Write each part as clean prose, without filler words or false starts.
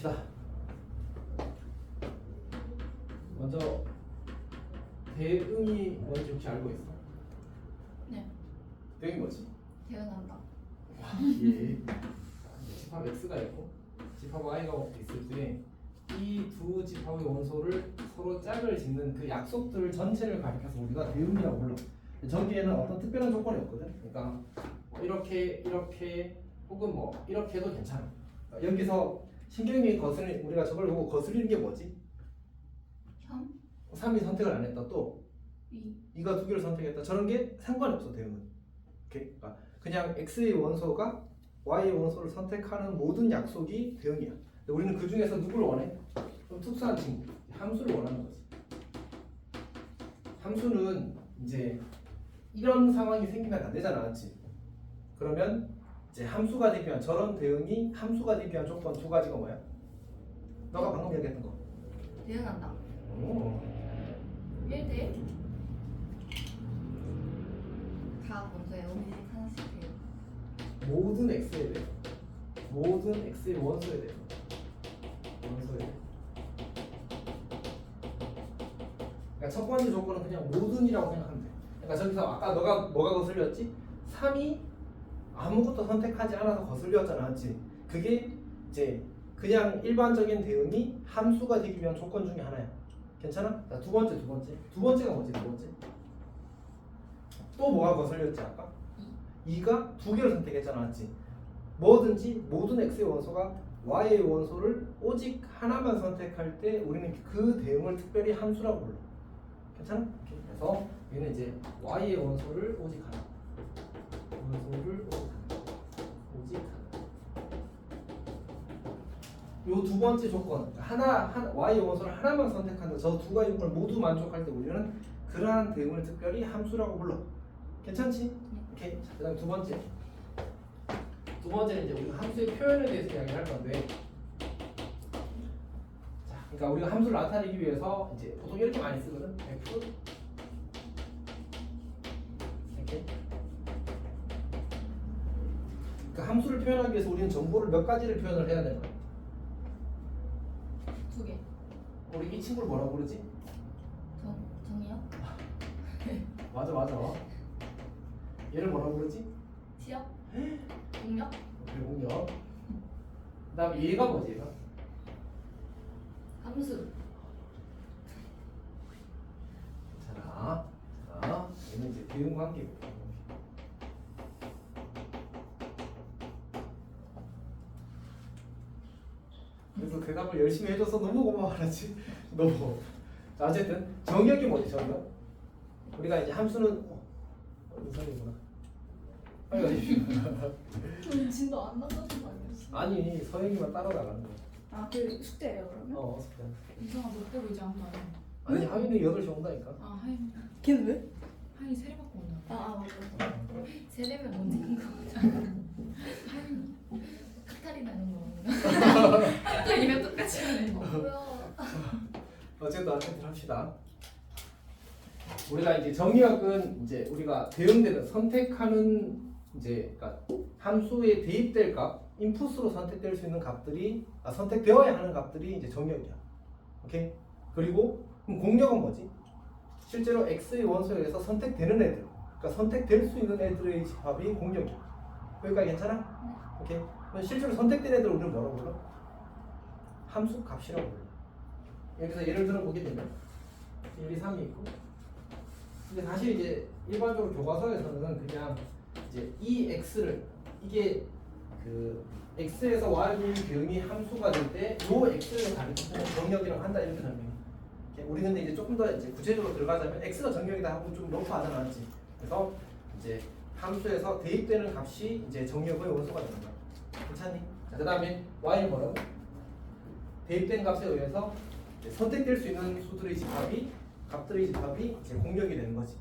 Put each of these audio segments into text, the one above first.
봅시다. 먼저 대응이 뭔지 혹시 알고 있어? 네. 대응이 뭐지? 대응한다. 예. 집합 x가 있고 집합 y가 있을 때 이 두 집합의 원소를 서로 짝을 짓는 그 약속들 전체를 가리켜서 우리가 대응이라고 불러. 저기에는 어떤 특별한 조건이 없거든. 그러니까 이렇게 혹은 뭐 이렇게 해도 괜찮아. 여기서 신경이 거슬리 우리가 저걸 보고 거슬리는 게 뭐지? 3, 3이 선택을 안 했다. 또 2. 2가 두 개를 선택했다. 저런 게 상관이 없어 대응은. 오케이? 그러니까 그냥 x의 원소가 y의 원소를 선택하는 모든 약속이 대응이야. 근데 우리는 그 중에서 누구를 원해? 좀 특수한 친구, 함수를 원하는 거지. 함수는 이제 이런 상황이 생기면 안 되잖아, 맞지? 그러면 이제 함수가 되기 위한 저런 대응이 함수가 되기 위한 조건 두 가지가 뭐야? 너가 방금 얘기했던 거. 대응한다. 오. 1대1. 다 먼저에 오직 하나씩 대응. 모든 x에 대해서, 모든 x의 원소에 대해서, 원소에 대해서. 그러니까 첫 번째 조건은 그냥 모든이라고 생각하면 돼. 그러니까 저기서 아까 너가 뭐가 거슬렸지? 3이 아무것도 선택하지 않아서 거슬렸잖아, 맞지? 그게 이제 그냥 일반적인 대응이 함수가 되기 위한 조건 중에 하나야. 괜찮아? 자, 두 번째가 뭐지? 두 번째. 또 뭐가 거슬렸지 아까? 2가 두 개를 선택했잖아, 맞지? 뭐든지 모든 x의 원소가 y의 원소를 오직 하나만 선택할 때 우리는 그 대응을 특별히 함수라고 불러. 괜찮아? 그래서 얘는 이제 y의 원소를 오직 하나, 원소를 오직 하나. 요 두 번째 조건 하나 y의 원소를 하나만 선택한다. 저 두 가지 조건을 모두 만족할 때 우리는 그러한 대응을 특별히 함수라고 불러. 괜찮지? 오케이. 자, 그다음 두 번째. 두 번째는 이제 우리가 함수의 표현에 대해서 이야기를 할 건데, 자, 그러니까 우리가 함수를 나타내기 위해서 이제 보통 이렇게 많이 쓰거든. f 이렇게. 그러니까 함수를 표현하기 위해서 우리는 정보를 몇 가지를 표현을 해야 되는 거야. 2개. 우리 이 친구를 뭐라고 부르지? 정이요? 맞아. 얘를 뭐라고 부르지? 시역? 공역? 공역. 그다음 얘가 뭐지? 얘가? 함수. 자, 얘는 이제 대응 관계고. 그래서 대답을 열심히 해줘서 너무 고마워하지. 너무. 자, 어쨌든 정역이 뭐지? 정역? 우리가 이제 함수는 은선이구나. 빨리 가십시오. 진도 안 나가는 거 아니었어? 아니 서영이만 따라나가는 거야. 아, 그 숙제예요 그러면? 숙제. 이상한 못 보고 이제 아무도 안 해. 아니 하윤이 8시 온다니까. 아 하인 걔는 왜? 하인 세례 받고 온다. 맞아. 세례면 뭔지 궁금하잖아. 하인 카타리나 이런 거. 하인이랑 똑같이 하네. 뭐야? 어쨌든 합시다. 우리가 이제 정의역은 이제 우리가 대응되는 선택하는 이제 그러니까 함수에 대입될 값, 인풋으로 선택될 수 있는 값들이 선택되어야 하는 값들이 이제 정의역이야. 오케이? 그리고 그럼 공역은 뭐지? 실제로 x의 원소에 의해서 선택되는 애들, 그러니까 선택될 수 있는 애들의 집합이 공역이야. 여기까지 괜찮아? 오케이? 그럼 실제로 선택된 애들 우리는 뭐라고 불러? 함수 값이라고 불러. 여기서 예를 들어 보게 되면 1, 2, 3이 있고, 근데 사실 이제 일반적으로 교과서에서는 그냥 이제 이 x를 이게 그 x에서 y의 대응이 함수가 될 때 요 x를 가리켜서 정역이라고 한다 이렇게 설명해. 우리 근데 이제 조금 더 이제 구체적으로 들어가자면 x가 정역이다 하고 좀 높아 하잖아, 맞지? 그래서 이제 함수에서 대입되는 값이 이제 정역의 원소가 되는 거야. 괜찮니? 자, 그다음에 y는 뭐라고? 대입된 값에 의해서 선택될 수 있는 수들의 집합이 값들의 집합이 이제 공역이 되는 거지.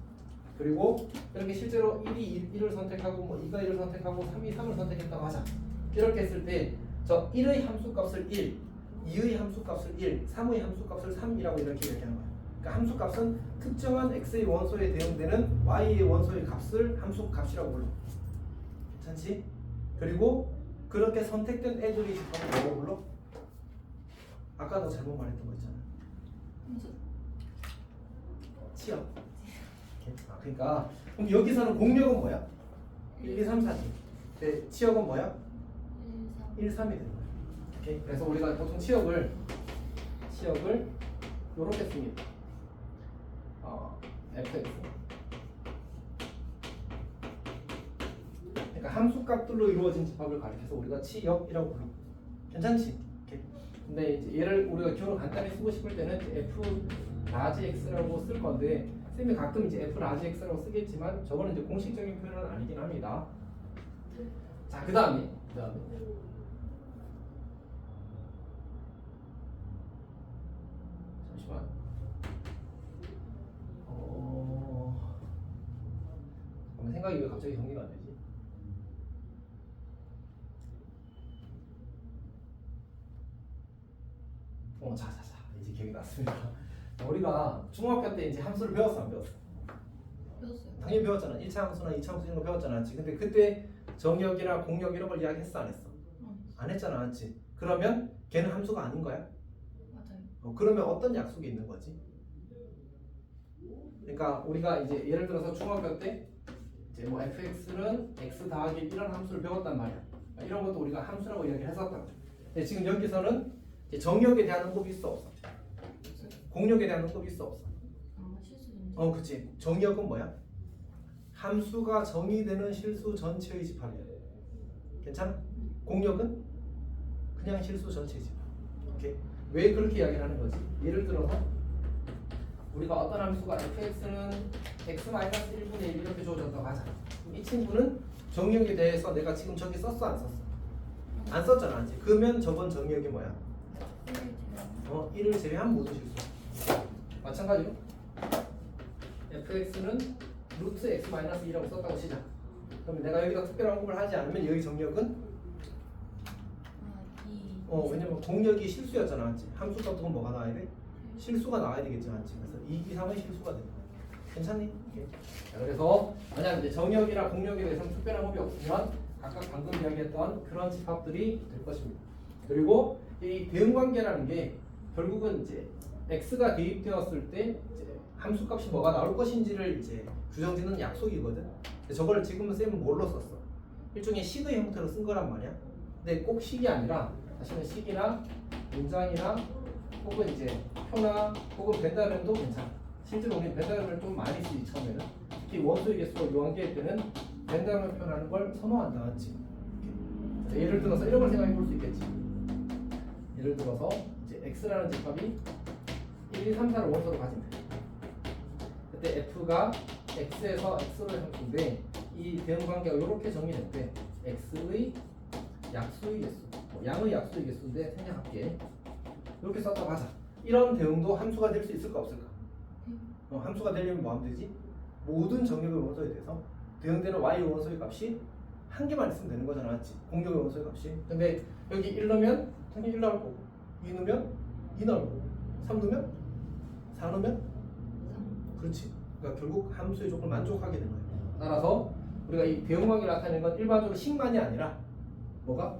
그리고 이렇게 실제로 1이 1을 선택하고 뭐 2가 1을 선택하고 3이 3을 선택했다고 하자. 이렇게 했을 때 저 1의 함수값을 1, 2의 함수값을 1, 3의 함수값을 3이라고 이렇게 얘기하는 거야. 그러니까 함수값은 특정한 x의 원소에 대응되는 y의 원소의 값을 함수값이라고 불러. 괜찮지? 그리고 그렇게 선택된 애들의 집합을 뭐라고 불러? 아까 너 잘못 말했던 거 있잖아. 치역. 그러니까 그럼 여기서는 공력은 뭐야? 1, 2, 3, 4지. 네, 치역은 뭐야? 1, 3이 되는 거야. 오케이. 그래서 우리가 보통 치역을 이렇게 씁니다. fx. 그러니까 함수값들로 이루어진 집합을 가리켜서 우리가 치역이라고 불러. 괜찮지? 오케이. 근데 이제 얘를 우리가 기호를 간단히 쓰고 싶을 때는 이제 f 라지 x라고 쓸 건데 쌤이 가끔 이제 f 라지 x라고 쓰겠지만 저거는 이제 공식적인 표현은 아니긴 합니다. 자, 그다음에 잠시만. 생각이 왜 갑자기 정리가 안 되지? 자자자 이제 기억이 났습니다. 우리가 중학교 때 이제 함수를 배웠어 안 배웠어? 배웠어요. 당연히 배웠잖아. 1차 함수나 2차 함수 이런 거 배웠잖아. 근데 그때 정역이나 공역 이런 걸 이야기했어 안 했어? 안 했잖아, 맞지? 그러면 걔는 함수가 아닌 거야? 맞아요. 그러면 어떤 약속이 있는 거지? 그러니까 우리가 이제 예를 들어서 중학교 때 이제 뭐 fx는 x 더하기 이런 함수를 배웠단 말이야. 이런 것도 우리가 함수라고 이야기를 했었다고. 근데 지금 여기서는 이제 정역에 대한 언급이 있어 없어? 공역에 대한 언급이 있어 없어? 실수죠. 그치. 정역은 뭐야? 함수가 정의되는 실수 전체의 집합이야. 괜찮아? 공역은 그냥 실수 전체의 집합. 오케이? 왜 그렇게 이야기를 하는 거지? 예를 들어서 우리가 어떤 함수가 fx는 x-1분의 1 이렇게 주어졌다고 하자. 이 친구는 정역에 대해서 내가 지금 저기 썼어 안 썼어? 안 썼잖아, 안 썼지? 그러면 저번 정역이 뭐야? 1을 제외한 모든 실수. 마찬가지로 fx는 루트 x-2라고 썼다고 치자. 그러면 내가 여기다 특별한 언급을 하지 않으면 여기 정역은 왜냐면 공역이 실수였잖아, 맞지? 함수 같은 뭐가 나와야 돼? 실수가 나와야 되겠지, 맞지? 그래서 2, 3은 실수가 된다. 괜찮니? 오케이. 자, 그래서 만약 이제 정역이나 공역에 대해서는 특별한 법이 없으면 각각 방금 이야기했던 그런 집합들이 될 것입니다. 그리고 이 대응관계라는 게 결국은 이제 x가 대입되었을 때 이제 함수값이 뭐가 나올 것인지를 이제 규정짓는 약속이거든. 근데 저걸 지금은 쌤은 뭘로 썼어? 일종의 식의 형태로 쓴 거란 말이야. 근데 꼭 식이 아니라 사실은 식이나 문장이나 혹은 이제 표나 혹은 벤다름도 괜찮아. 실제로 우리 벤다름을 좀 많이 쓰지 처음에는. 특히 원소의 개수가 요한계일 때는 벤다름을 표현하는 걸 선호한다, 맞지? 예를 들어서 이런 걸 생각해 볼 수 있겠지. 예를 들어서 이제 x라는 집합이 1, 2, 3, 4를 원소로 가진 거. 그때 f가 x에서 x로의 함수인데 이 대응 관계가 이렇게 정의됐대. x의 약수의 개수, 양의 약수의 개수인데 생략할게. 이렇게 썼다고 하자. 이런 대응도 함수가 될 수 있을까 없을까? 함수가 되려면 뭐 하면 되지? 모든 정역의 원소에 대해서 대응되는 y 원소의 값이 한 개만 있으면 되는 거잖아, 맞지? 공역의 원소의 값이. 근데 여기 1 넣으면 당연히 1 나올 거고, 2 넣으면 2 나올 거고, 3 넣으면 4 넣으면 그렇지. 그러니까 결국 함수의 조건을 만족하게 되는 거예요. 따라서 우리가 이 대응관계 나타내는 건 일반적으로 식만이 아니라 뭐가?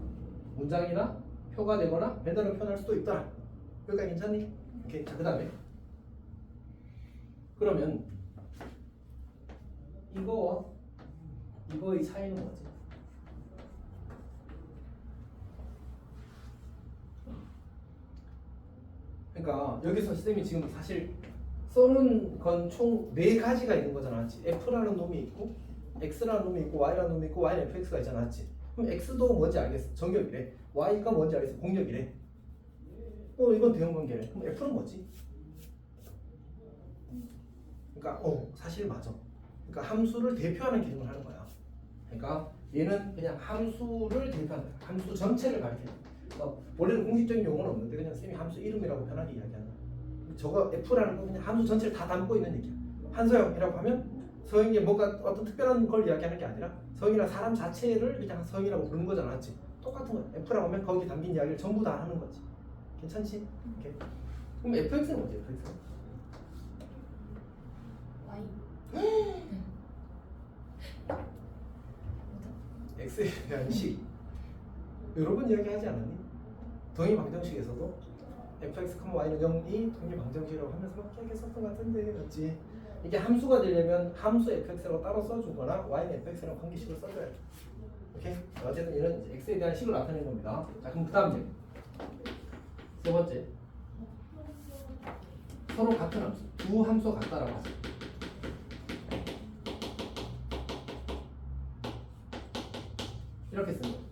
문장이나 표가 되거나 벤더로 표현할 수도 있더라. 여기까지 괜찮니? 오케이. 자, 그 다음에 그러면 이거와 이거의 차이는 뭐지? 그러니까 여기서 쌤이 지금 사실 써놓은 건 총 4가지가 있는 거잖아, 맞지? F라는 놈이 있고 X라는 놈이 있고 Y라는 놈이 있고 Y는 FX가 있잖아, 맞지? 그럼 X도 뭔지 알겠어, 정역이래. Y가 뭔지 알겠어, 공역이래. 이건 대응관계래. 그럼 F는 뭐지? 그러니까 사실 맞아. 그러니까 함수를 대표하는 기능을 하는 거야. 그러니까 얘는 그냥 함수를 대표하는 거야. 함수 전체를 가리키는 거야. 원래는 공식적인 용어는 없는데 그냥 쌤이 함수 이름이라고 편하게 이야기하는 거야. 저거 F라는 건 그냥 함수 전체를 다 담고 있는 얘기야. 한서영이라고 하면 서영이 뭔가 어떤 특별한 걸 이야기하는 게 아니라 서영이란 사람 자체를 그냥 서영이라고 부르는 거잖아, 맞지? 똑같은 거야. F라고 하면 거기 담긴 이야기를 전부 다 하는 거지. 괜찮지? 오케이. 그럼 fx는 뭐지? fx는? Y. x에 대한 식 여러 번 이야기하지 않았니? 동의 방정식에서도 fx, y는 0이 독립방정식이라고 하면서 막 계속 썼던 것 같은데 맞지? 이게 함수가 되려면 함수 fx라고 따로 써주거나 y는 fx라고 관계식을 써줘야 돼. 오케이? 어쨌든 얘는 이제 x에 대한 식을 나타내는 겁니다. 자 그럼 그 다음 문제 세 번째 서로 같은 함수 두 함수가 같다라고 하죠. 이렇게 쓰는 거예요.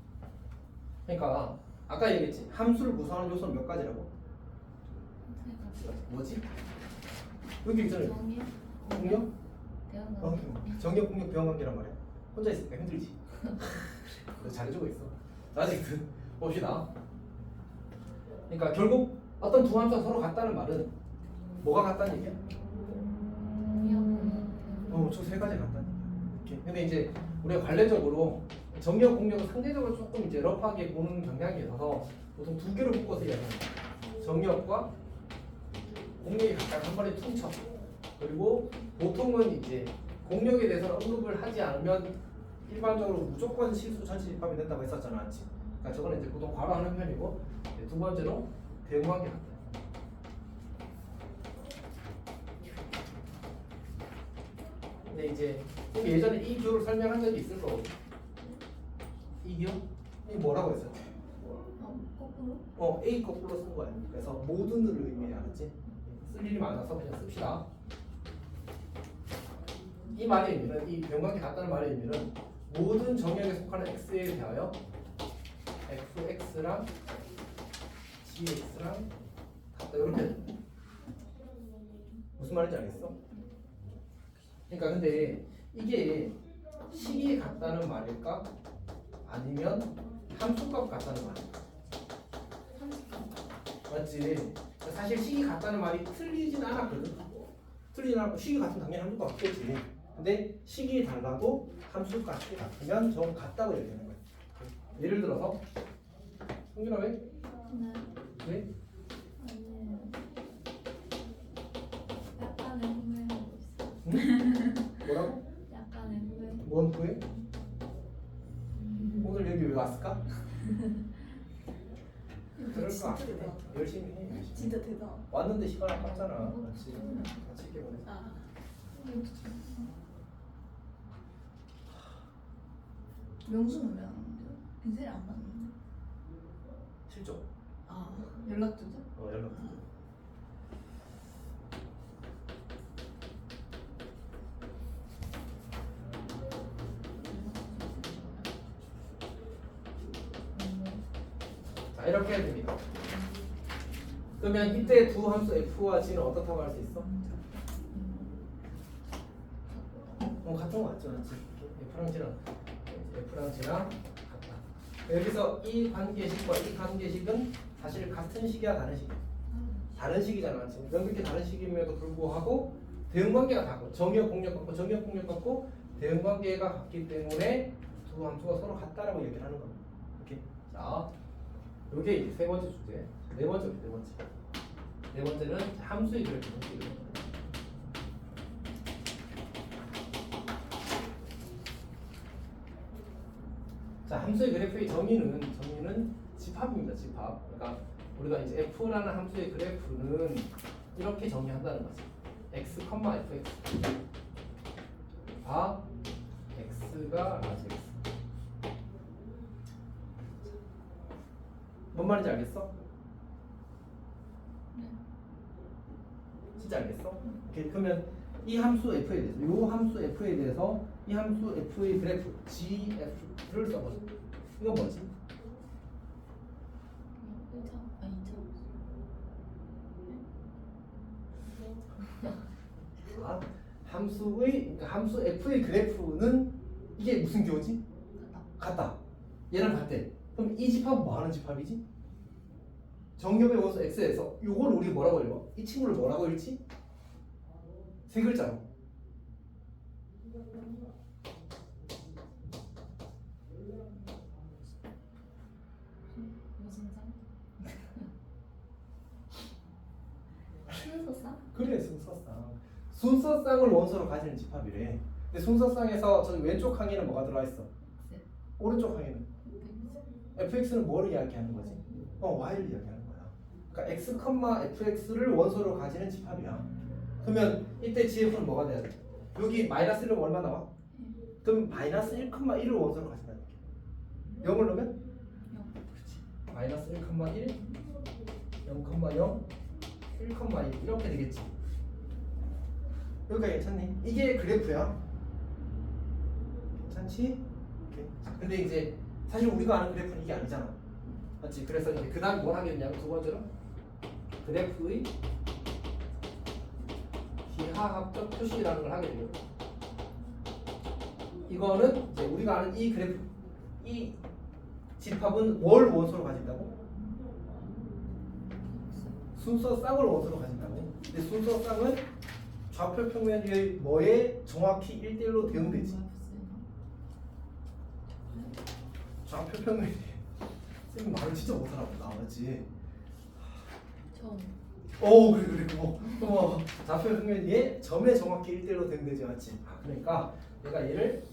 그러니까 아까 얘기했지 함수를 구성하는 요소는 몇 가지라고? 뭐지? 여기 있잖아요. 정이요? 공력? 대학원. 정력, 공력, 병관계란 말이야. 혼자 있으니까 힘들지. 너 잘해주고 있어. 아직은 봅시다. 그러니까 결국 어떤 두 함수가 서로 같다는 말은 뭐가 같다는 얘기야? 저 세 가지 같다는 얘기야. 이렇게. 근데 이제 우리가 관례적으로 정력, 공력은 상대적으로 조금 이제 러프하게 보는 경향이 있어서 보통 두 개로 묶어서 이야기하는 거야. 정력과 공력이 각각 한 번에 퉁쳐. 그리고 보통은 이제 공력에 대해서 언급을 하지 않으면 일반적으로 무조건 실수 전체 집합이 된다고 했었잖아, 맞지? 그러니까 저거는 이제 보통 괄호하는 편이고 두 번째로 대응관계 같다. 근데 이제 예전에 이 기호를 설명한 적이 있을 거거든. 이 기호? 이 뭐라고 했었지? 거꾸로? A 거꾸로 쓴 거야. 그래서 모든을 의미해, 알았지? 쓸 일이 많아서 그냥 씁시다. 이 말의 의미는 이 병관계 같다는 말의 의미는 모든 정역에 속하는 x에 대하여 fx랑 gx랑 같다 이렇게 무슨 말인지 알겠어? 그러니까 근데 이게 식이 같다는 말일까? 아니면 함수값 같다는 말일까? 맞지? 사실 식이 같다는 말이 틀리진 않았거든. 틀리진 않았고 식이 같으면 당연히 함수가 같겠지. 근데 식이 달라도 함수값이 같으면 저건 같다고 얘기하는 거야. 예를 들어서 성준아 왜? 네. 왜? 아니. 약간의 후회하고 있어. 응? 뭐라고? 약간의 후회. 뭔 후회? 오늘 여기 왜 왔을까? 그럴 거 같아. 열심히 해. 열심히. 진짜 대단. 왔는데 시간 아깝잖아. 같이 있게 보내. 아. 명수는 왜 안 온대요? 인쇄를 안 받는데? 실종. 아 연락주죠? 연락. 자 이렇게 해야 됩니다. 그러면 이때 두 함수 f와 g는 어떻다고 할 수 있어? 같은 거 맞죠? f랑 g랑 같다. 여기서 이 관계식과 이 관계식은 사실 같은 식이야 다른 식이야? 다른 식이잖아. 지금 명백히 다른 식임에도 불구하고 대응관계가 같고 정역 공력 같고 정역 공력 같고 대응관계가 같기 때문에 두 함수가 서로 같다라고 얘기를 하는 겁니다. 이렇게. 자, 이게 이제 세 번째 주제. 네 번째입니다. 네 번째. 네 번째는 함수의 그래프. 자, 함수의 그래프의 정의는 집합입니다. 집합. 그러니까 우리가 이제 f라는 함수의 그래프는 이렇게 정의한다는 거죠. x, fx. 아, x가 라지 x. 뭔 말인지 알겠어? 네. 진짜 알겠어? 오케이. 그러면 이 함수 f에 대해서, 이 함수 f에 대해서 이 함수 f의 그래프 gf를 써보자. 이건 뭐지? 1차, 아니 2차. 아, 그러니까 함수 f의 그래프는 이게 무슨 기호지? 같다. 얘랑 같대. 그럼 이 집합은 뭐 하는 집합이지? 정겹의 원소 x에서 이걸 우리 뭐라고 읽어? 이 친구를 뭐라고 읽지? 세 글자로. 무슨 상? 순서상? 그래, 순서쌍. 순서쌍을 원소로 가지는 집합이래. 근데 순서쌍에서 저기 왼쪽 항에는 뭐가 들어와 있어? 네. 오른쪽 항에는 fx는 뭐를 이야기하는 거지? y를 이야기하는 거야. 그러니까 x, fx를 원소로 가지는 집합이야. 그러면 이때 gf는 뭐가 돼야 돼? 여기 마이너스 1은 얼마 나와? 그럼 마이너스 1,1을 원소로 가진다는 게 0을 넣으면? 그렇지. 마이너스 1,1 0,0 1,2 이렇게 되겠지. 여기까지 괜찮니? 이게 그래프야. 괜찮지? 오케이. 근데 이제 사실 우리가 아는 그래프는 이게 아니잖아. 맞지? 그래서 이제 그 다음 뭘 하게 되냐면 두 번째로 그래프의 기하학적 표시라는 걸 하게 돼요. 이거는 이제 우리가 아는 이 그래프, 이 집합은 뭘 원소로 가진다고? 순서 쌍을 원소로 가진다고. 근데 순서 쌍은 좌표 평면의 뭐에 정확히 1대1로 대응되지. 좌표 평면이 쌤이 말을 진짜 못하라고 나왔지. 처음. 오 그래 그거 좌표 평면이 점에 정확히 1대1로 대응되지 맞지? 아 그러니까 내가 얘를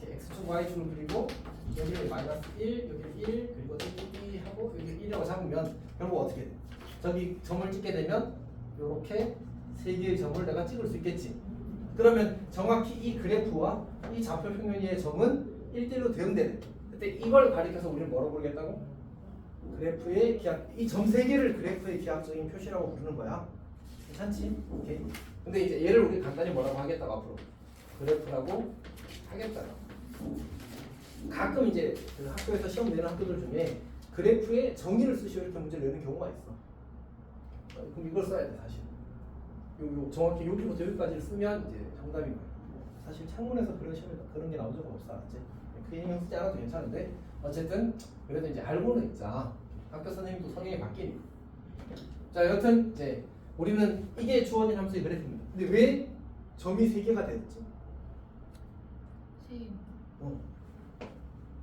이렇게 x축 y축을 그리고 여기를 마이너스 1 여기를 1 그리고 2 하고 여기를 1이라고 잡으면 결국 어떻게 돼? 저기 점을 찍게 되면 이렇게 세 개의 점을 내가 찍을 수 있겠지. 그러면 정확히 이 그래프와 이 좌표 평면의 점은 1대1로 대응되네. 그때 이걸 가리켜서 우리는 뭐라고 부르겠다고? 그래프의 기하, 이 점 세 개를 그래프의 기하학적인 표시라고 부르는 거야. 괜찮지? 오케이. 근데 이제 얘를 우리 간단히 뭐라고 하겠다고 앞으로 그래프라고 하겠다. 가끔 이제 그 학교에서 시험 내는 학교들 중에 그래프에 정의를 쓰시오 이렇게 문제를 내는 경우가 있어. 그럼 이걸 써야 돼 사실. 요 정확히 여기부터 여기까지를 쓰면 이제 정답인 거야. 사실 창문에서 그런 시험에 그런 게 나온 적은 없어, 알았지? 그 인형 쓰지 않아도 괜찮은데 어쨌든 그래도 이제 알고는 있자. 학교 선생님도 성향이 바뀌니까. 자, 여튼 이제 우리는 이게 주어진 함수의 그래프입니다. 근데 왜 점이 3개가 됐지? 세.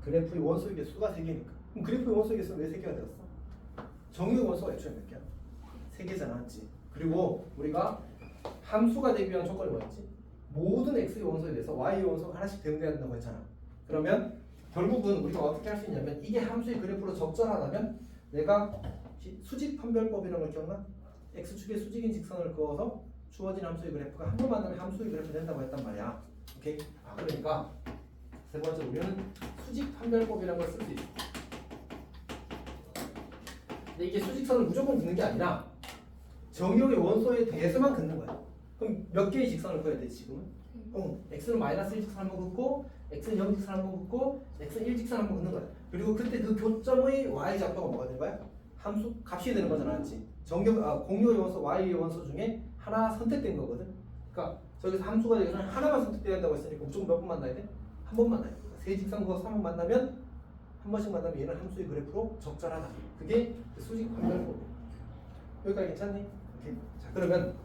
그래프의 원소의 개수가 3개니까. 그럼 그래프의 원소의 개수는 왜 3개가 되었어? 정의 원소가 애초에 몇 개야? 3개잖아, 맞지? 그리고 우리가 함수가 되기 위한 조건이 뭐였지? 모든 x의 원소에 대해서 y의 원소가 하나씩 대응돼야 된다고 했잖아. 그러면 결국은 우리가 어떻게 할 수 있냐면 이게 함수의 그래프로 적절하다면 내가 수직 판별법이라는 걸 기억나? x축에 수직인 직선을 그어서 주어진 함수의 그래프가 한 번 만나면 함수의 그래프 된다고 했단 말이야. 오케이? 그러니까 세 번째 우리는 수직 판별법이라는 걸 쓸 수 있어. 근데 이게 수직선을 무조건 긋는 게 아니라 정의의 원소에 대해서만 긋는 거야. 그럼 몇 개의 직선을 그어야 돼 지금은? x는 마이너스 1직선 한번 긋고 x는 0직선 한번 긋고 x는 1직선 한번 긋는 거야. 그리고 그때 그 교점의 y좌표가 뭐가 되는 거야? 함수 값이 되는 거잖아, 맞지? 공유의 원소 y의 원소 중에 하나 선택된 거거든. 그러니까 저기서 함수가 되기 전에 하나만 선택돼야 한다고 했으니까 무조건 몇 번 만나야 돼? 한 번 만나야 돼. 세 직선 그어서 3번 만나면 한 번씩 만나면 얘는 함수의 그래프로 적절하다. 그게 수직 판별법. 여기까지 괜찮니? 오케이. 자, 그러면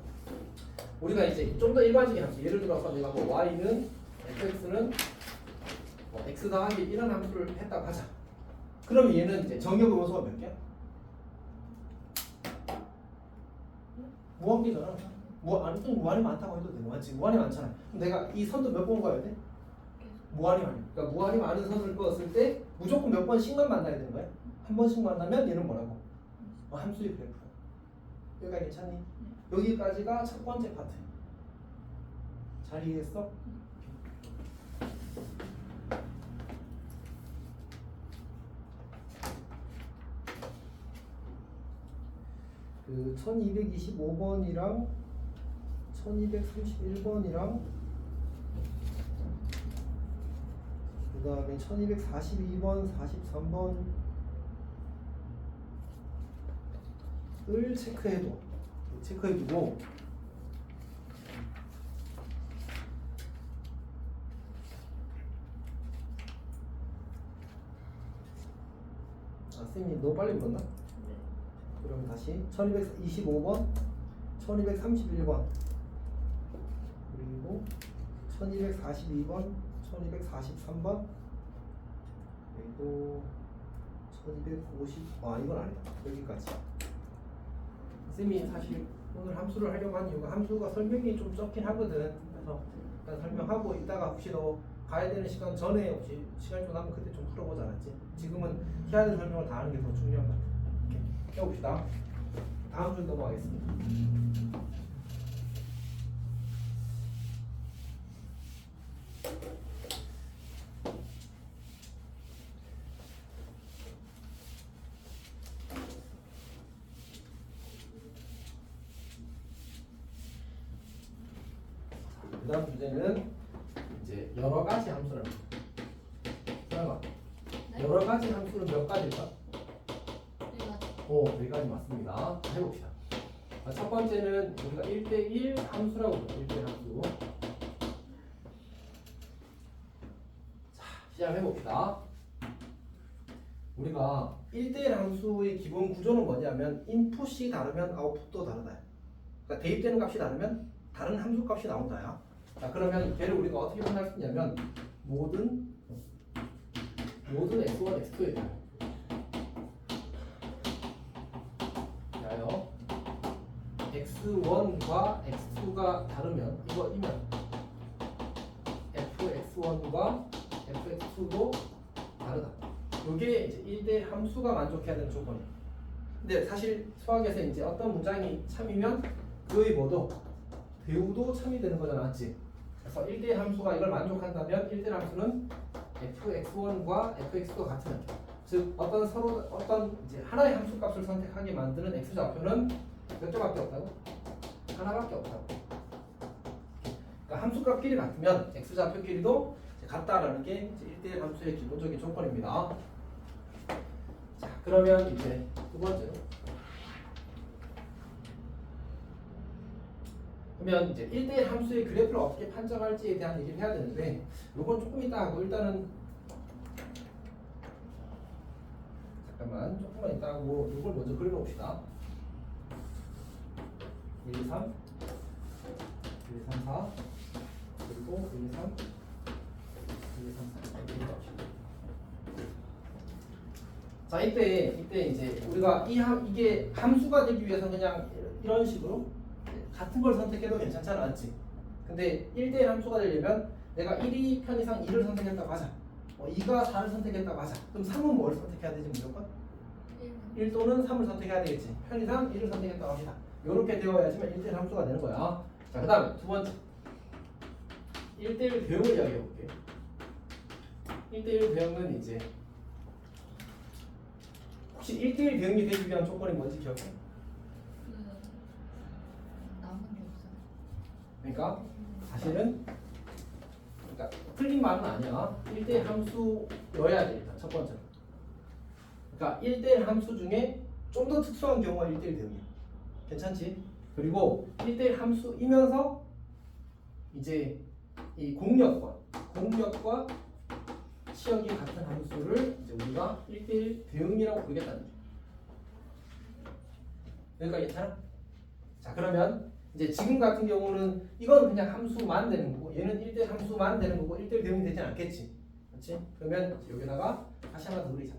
우리가 이제 좀 더 일반적인 함수, 예를 들어서 내가 뭐 y는 fx는 x 더하기 이런 함수를 했다고 하자. 그러면 얘는 이제 정의의 원소가 몇 개야? 무한개잖아. 아무튼 무한이 많다고 해도 되는 거지. 무한이 많잖아. 그럼 내가 이 선도 몇 번 그어야 돼? 무한이 많아. 그러니까 무한이 많은 선을 그었을 때 무조건 몇 번씩만 만나야 되는 거야. 한 번씩 만나면 얘는 뭐라고? 함수의 그래프. 여기까지 괜찮니? 여기까지가 첫 번째 파트. 잘 이해했어? 그 1225번이랑 1231번이랑 그 다음에 1242번, 43번을 체크해두고 쌤이 너무 빨리 불렀나? 그럼 다시 1225번, 1231번 그리고 1242번, 1243번 그리고 1250 이건 아니다. 여기까지. 쌤이 사실 오늘 함수를 하려고 한 이유가 함수가 설명이 좀 적긴 하거든. 그래서 일단 설명하고 이따가 혹시 너 가야 되는 시간 전에 혹시 시간이 좀 남으면 그때 좀 풀어보자, 알았지? 지금은 해야 될 설명을 다 하는 게 더 중요한 것 같아. 이렇게 해봅시다. 다음 줄 넘어가겠습니다. 그 다음 주제는 이제 여러 가지 함수랍니다. 설마 네? 여러 가지 함수는 몇 가지일까? 내가 네 가지 맞습니다. 해봅시다. 첫 번째는 우리가 1대1 함수라고 그러죠. 1대1 함수. 자, 시작해봅시다. 우리가 1대1 함수의 기본 구조는 뭐냐면 인풋이 다르면 아웃풋도 다르다. 그러니까 대입되는 값이 다르면 다른 함수 값이 나온다야. 자, 그러면 걔를 우리가 어떻게 표현할 수 있냐면 모든 x1, x2예요. 자요. x1과 x2가 다르면 이거이면 fx1과 fx2도 다르다. 이게 이제 1대 함수가 만족해야 되는 조건이에요. 근데 사실 수학에서 이제 어떤 문장이 참이면 그의 뭐도 배우도 참이 되는 거잖아, 맞지? 그래서 1대 함수가 이걸 만족한다면 1대 함수는 fx1과 fx가 같으면, 즉 어떤 이제 하나의 함수 값을 선택하게 만드는 x 좌표는 몇 개밖에 없다고? 하나밖에 없다고. 그러니까 함수 값끼리 같으면 x 좌표끼리도 같다라는 게 이제 1대1 함수의 기본적인 조건입니다. 자, 그러면 이제 두 번째로. 그러면 이제 1대1 함수의 그래프를 어떻게 판정할지에 대한 얘기를 해야 되는데 요건 조금 이따 하고 일단은 잠깐만 조금만 이따 하고 요걸 먼저 그려놓읍시다. 1, 2, 3 1, 2, 3, 4 그리고 1, 2, 3 1, 2, 3, 4 이렇게 합시다. 자, 이때 이제 우리가 이게 함수가 되기 위해서는 그냥 이런 식으로 같은 걸 선택해도 괜찮잖아, 맞지? 근데 1대1 함수가 되려면 내가 1이 편의상 2를 선택했다고 하자. 2가 4를 선택했다고 하자. 그럼 3은 뭘 선택해야 되지 무조건? 1 또는 3을 선택해야 되겠지. 편의상 1을 선택했다고 합시다. 이렇게 되어야지만 1대1 함수가 되는 거야. 자, 그 다음에 두 번째 1대1 대응을 이야기해 볼게. 1대1 대응은 이제 혹시 1대1 대응이 되기 위한 조건이 뭔지 기억해? 남은 게 없어요. 그러니까 사실은 그러니까 틀린 말은 아니야. 1대1 함수여야 돼 일단 첫 번째로. 그러니까 1대1 함수 중에 좀 더 특수한 경우가 1대1 대응이야. 괜찮지? 그리고 1대1 함수이면서 이제 이 공역과 치역이 같은 함수를 이제 우리가 1대1 대응이라고 부르겠다는 거죠. 여기까지 괜찮아? 자, 그러면 이제 지금 같은 경우는 이건 그냥 함수만 되는 거고 얘는 1대1 함수만 되는 거고 1대1 대응이 되진 않겠지. 그렇지? 그러면 여기다가 다시 하나 더 그리자.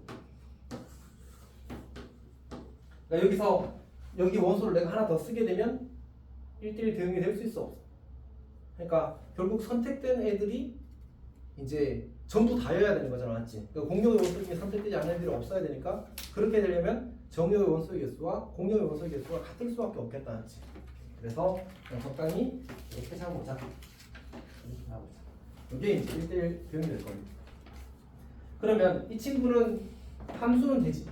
그러니까 여기서 여기 원소를 내가 하나 더 쓰게 되면 1대1 대응이 될 수 있어 없어? 그러니까 결국 선택된 애들이 이제 전부 다여야 되는 거잖아, 맞지? 그러니까 공용의 원소 중에 선택되지 않은 애들이 없어야 되니까 그렇게 되려면 정용의 원소의 개수와 공용의 원소의 개수가 같을 수밖에 없겠다, 맞지? 그래서 그냥 적당히 이렇게 잡아보자. 이게 이제 1대1 대응이 될 겁니다. 그러면 이 친구는 함수는 되지?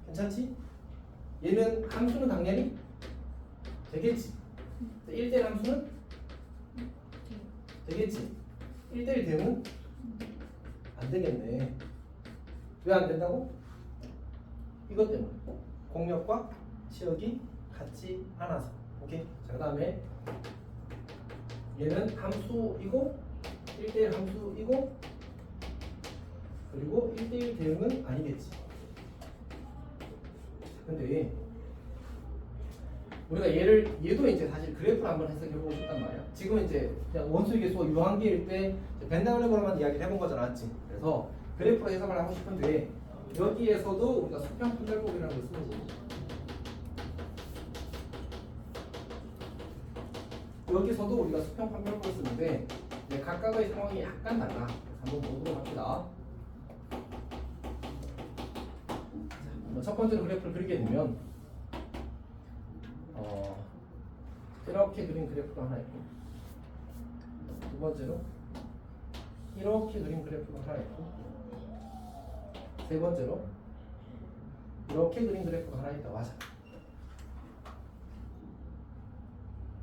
괜찮지? 얘는 함수는 당연히 되겠지. 1대1 함수는 되겠지. 1대1 대응은 안 되겠네. 왜 안 된다고? 이것 때문에 공역과 치역이 같지 않아서. 오케이. 자, 그 다음에 얘는 함수이고 1대1 함수이고 그리고 1대1 대응은 아니겠지. 근데 우리가 얘도 이제 사실 그래프를 한번 해석해보고 싶단 말이야. 지금은 이제 그냥 원소의 개수가 유한계일 때 벤다그램으로만 이야기를 해본 거잖아, 맞지? 그래서 그래프로 해석을 하고 싶은데 여기에서도 우리가 수평 분절법이라는 걸 쓰는 거고 여기서도 우리가 수평 판별법을 쓰는데 각각의 상황이 약간 달라. 한번 보도록 합시다. 자, 첫 번째로 그래프를 그리게 되면 이렇게 그린 그래프가 하나 있고, 두 번째로 이렇게 그린 그래프가 하나 있고, 세 번째로 이렇게 그린 그래프가 하나 있다. 맞아.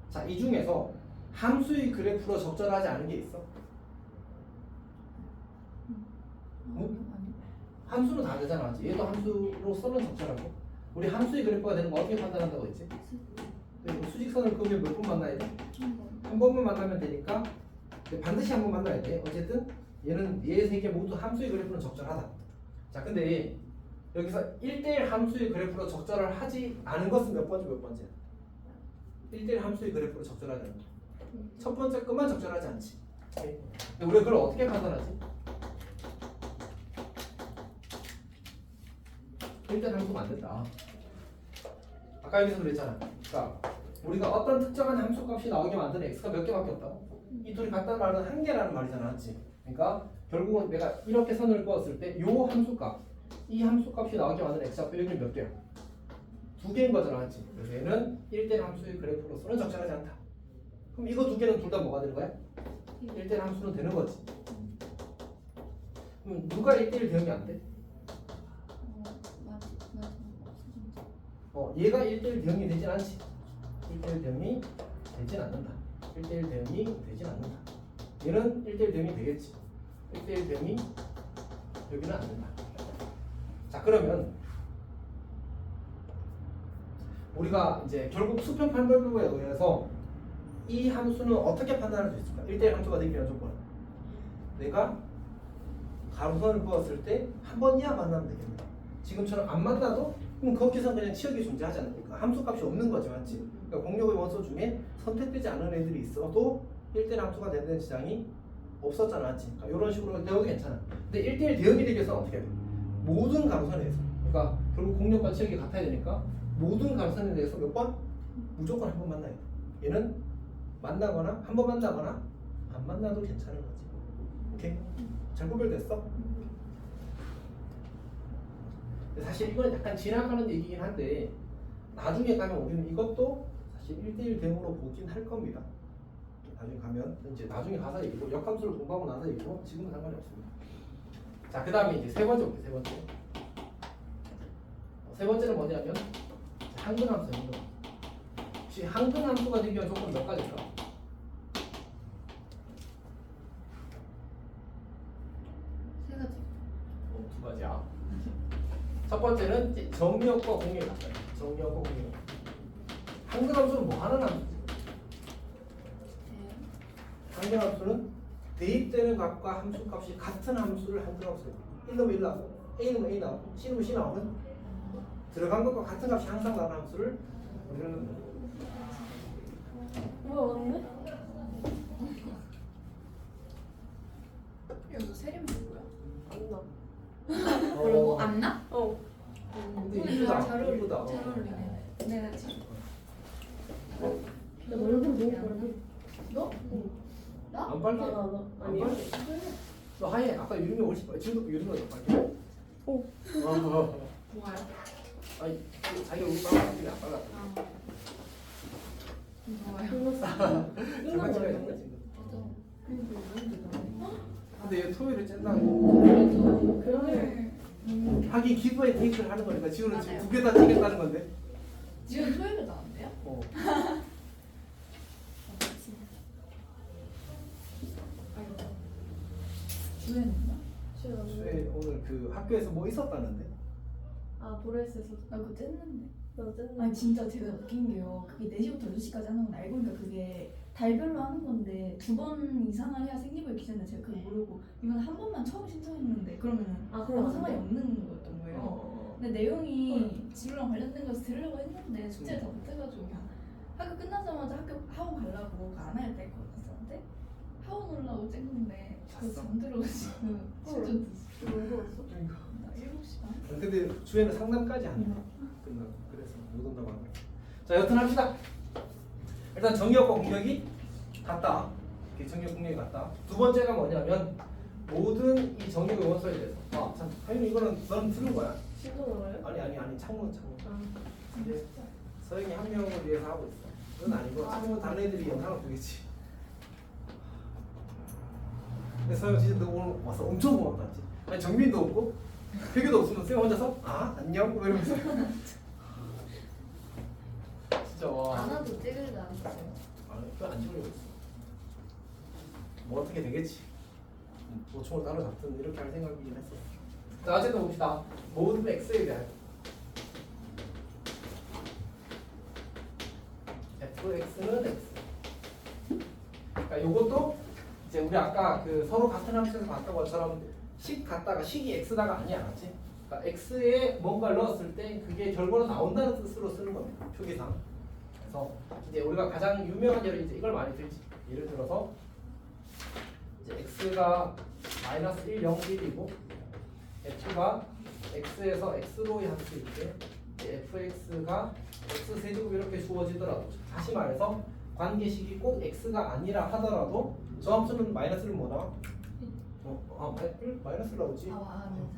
자, 이 중에서 함수의 그래프로 적절하지 않은 게 있어? 아니. 함수는 다 되잖아. 얘도 함수로서는 적절하고. 우리 함수의 그래프가 되는 거 어떻게 판단한다고 했지? 수직선을 그으면 몇 번 만나야 돼? 한 번만 만나면 되니까 반드시 한 번 만나야 돼. 어쨌든 얘는 얘 세 개 모두 함수의 그래프는 적절하다. 자, 근데 여기서 1대1 함수의 그래프로 적절을 하지 않은 것은 몇 번째? 1대1 함수의 그래프로 적절하지 않은 거. 첫 번째 것만 적절하지 않지. 오케이? 근데 우리가 그걸 어떻게 판단하지? 1대1 함수가 안 된다. 아까 여기서 그랬잖아. 그러니까 우리가 어떤 특정한 함수 값이 나오게 만드는 x가 몇 개밖에 없다고? 이 둘이 같다는 말은 한 개라는 말이잖아, 맞지? 그러니까 결국은 내가 이렇게 선을 그었을 때 요 함수값, 이 함수값이 나오게 만드는 x좌표 여기는 몇 개야? 두 개인 거잖아, 맞지? 그래서 얘는 1대1 함수의 그래프로서는 적절하지 않다. 그럼 이거 두 개는 둘 다 뭐가 되는 거야? 1대1 함수는 되는 거지. 그럼 누가 1대1 대응이 안 돼? 얘가 1대1 대응이 되진 않지. 1대1 대응이 되진 않는다. 1대1 대응이 되진 않는다. 얘는 1대1 대응이 되겠지. 1대1 대응이 여기는 안 된다. 자, 그러면 우리가 이제 결국 수평 판별법에 의해서 이 함수는 어떻게 판단할 수 있을까? 1대1 함수가 되기 위한 조건은 내가 가로선을 그었을 때 한 번이야 만나면 되겠네. 지금처럼 안 만나도 그럼 거기서 그냥 치역이 존재하지 않으니까 함수값이 없는 거지, 맞지? 그러니까 공역의 원소 중에 선택되지 않은 애들이 있어도 1대1 함수가 되는 지장이 없었잖아, 맞지? 그러니까 이런 식으로 되어도 괜찮아. 근데 1대1 대응이 되기 위해서는 어떻게 해야 돼? 모든 가로선에 대해서, 그러니까 결국 공역과 치역이 같아야 되니까 모든 가로선에 대해서 몇 번? 무조건 한 번 만나야 돼. 얘는 만나거나 한 번 만나거나 안 만나도 괜찮은 거지. 오케이? 잘 구별됐어? 사실 이건 약간 지나가는 얘기긴 한데 나중에 가면 우리는 이것도 사실 1대1 대응으로 보긴 할 겁니다. 나중에 가면 이제 나중에 가서 얘기고 역함수를 공부하고 나서 얘기고 지금은 상관이 없습니다. 자, 그 다음에 이제 세 번째 볼게요. 세 번째. 세 번째는 뭐냐면 항근함수. 혹시 항근함수가 되기 위한 조건 몇 가지일까? 세 가지. 두 가지야. 첫 번째는 이제 정리역과 공역이 같아요. 정리역과 공역. 항근함수는 뭐 하는 함수지? 항근함수는 대입되는 값과 함수값이 같은 함수를 항근함수로 1 넣으면 1 나오고 A 넣으면 A 나오고 C 넣으면 C 나오는 들어간 것과 같은 값이 항상 나오는 함수를 우리는 뭐야 왔네? 여기 세림이 뭐야? 안 나. 뭐라고? 안 나? 어. 근데 이쁘다. 잘 어울려. 이쁘다. 잘 어울리네. 내가 지금. 나 얼굴 너무 빨개. 너? 나? 안 빨개? 나. 안 아니야. 빨개? 너 하얘. 아까 유림이 훨씬 빨개. 지금도 유림이가 더 빨개. 오. 뭐가요? 아니 자기가 우리 빨갛게 안 빨갛다. 아. 뭐가요? 끝났어. 잠깐 찍어야 돼. 맞아. 근데 얘 토요일에 짠다고. 그러네. 하긴 기부에 테이크를 하는 거니까 지우는 지금 맞아요. 두 개 다 찍겠다는 건데. 지금 토요일에 나왔대요? 어. 주에는 있나? 수혜 오늘 그 학교에서 뭐 있었다는데? 아 보레스에서 나 그거 쨌는데. 나 쨌는데. 아니 진짜 제가 느낀 게요. 그게 4시부터 6시까지 하는 건 알고 보니까 그게 달별로 하는 건데 2번 이상을 해야 생리부에 기재했는데 제가 그걸 모르고 이건 한 번만 처음 신청했는데 그러면은 아 아무 그럼 상관이 없는 거였던 거예요. 어. 근데 내용이 진로랑 관련된 거에서 들으려고 했는데 숙제를 다 못해가지고 그냥 학교 끝나자마자 학교 하원 가려고 그 안 할 때 했었는데 하원 올라고 찍는데 저 잤어? 잠들어가지고 진짜 왜 그랬어? 그러니까. 나 7시간? 근데 주에는 상담까지 안 해. 끝나고 그래서 못 온다고 하는 거야. 자, 여튼 합시다. 일단 정리역과 공역이 같다. 이렇게 정리역 공역이 같다. 두 번째가 뭐냐면 모든 이 정리역 원소에 대해서 참, 하윤이 이거는 넌 들은 거야. 신동으로요? 아니 창문. 아, 근데 서영이 한 명을 위해서 하고 있어. 그건 아니고 창문 다른 애들이 영상을 보겠지. 근데 서영 진짜 너 오늘 와서 엄청 고맙다. 아니 정민도 없고 회계도 없으면 쌤 혼자서 안녕 뭐 이러면서 진짜 와. 안 와도 찍을래 안 찍어요? 그거 안 찍으려고 했어. 뭐 어떻게 되겠지. 보충을 따로 잡든 이렇게 할 생각이긴 했어. 자 어쨌든 봅시다. 모든 x에 대한 fx는 x. 그러니까 요것도 이제 우리 아까 그 서로 같은 함수에서 봤던 것처럼 식 갖다가 식이 x다가 아니야, 맞지? 그러니까 x에 뭔가를 넣었을 때 그게 결과로 나온다는 뜻으로 쓰는 겁니다. 표기상. 그래서 이제 우리가 가장 유명한 예로 이제 이걸 많이 들지. 예를 들어서 이제 x가 마이너스 1, 0, 1이고 f가 x에서 x로의 함수일 때 fx가 x 세제곱 이렇게 주어지더라도 다시 말해서 관계식이 꼭 x가 아니라 하더라도 저 함수는 마이너스를 뭐 나와? 마이너스를 나오지. 잘하는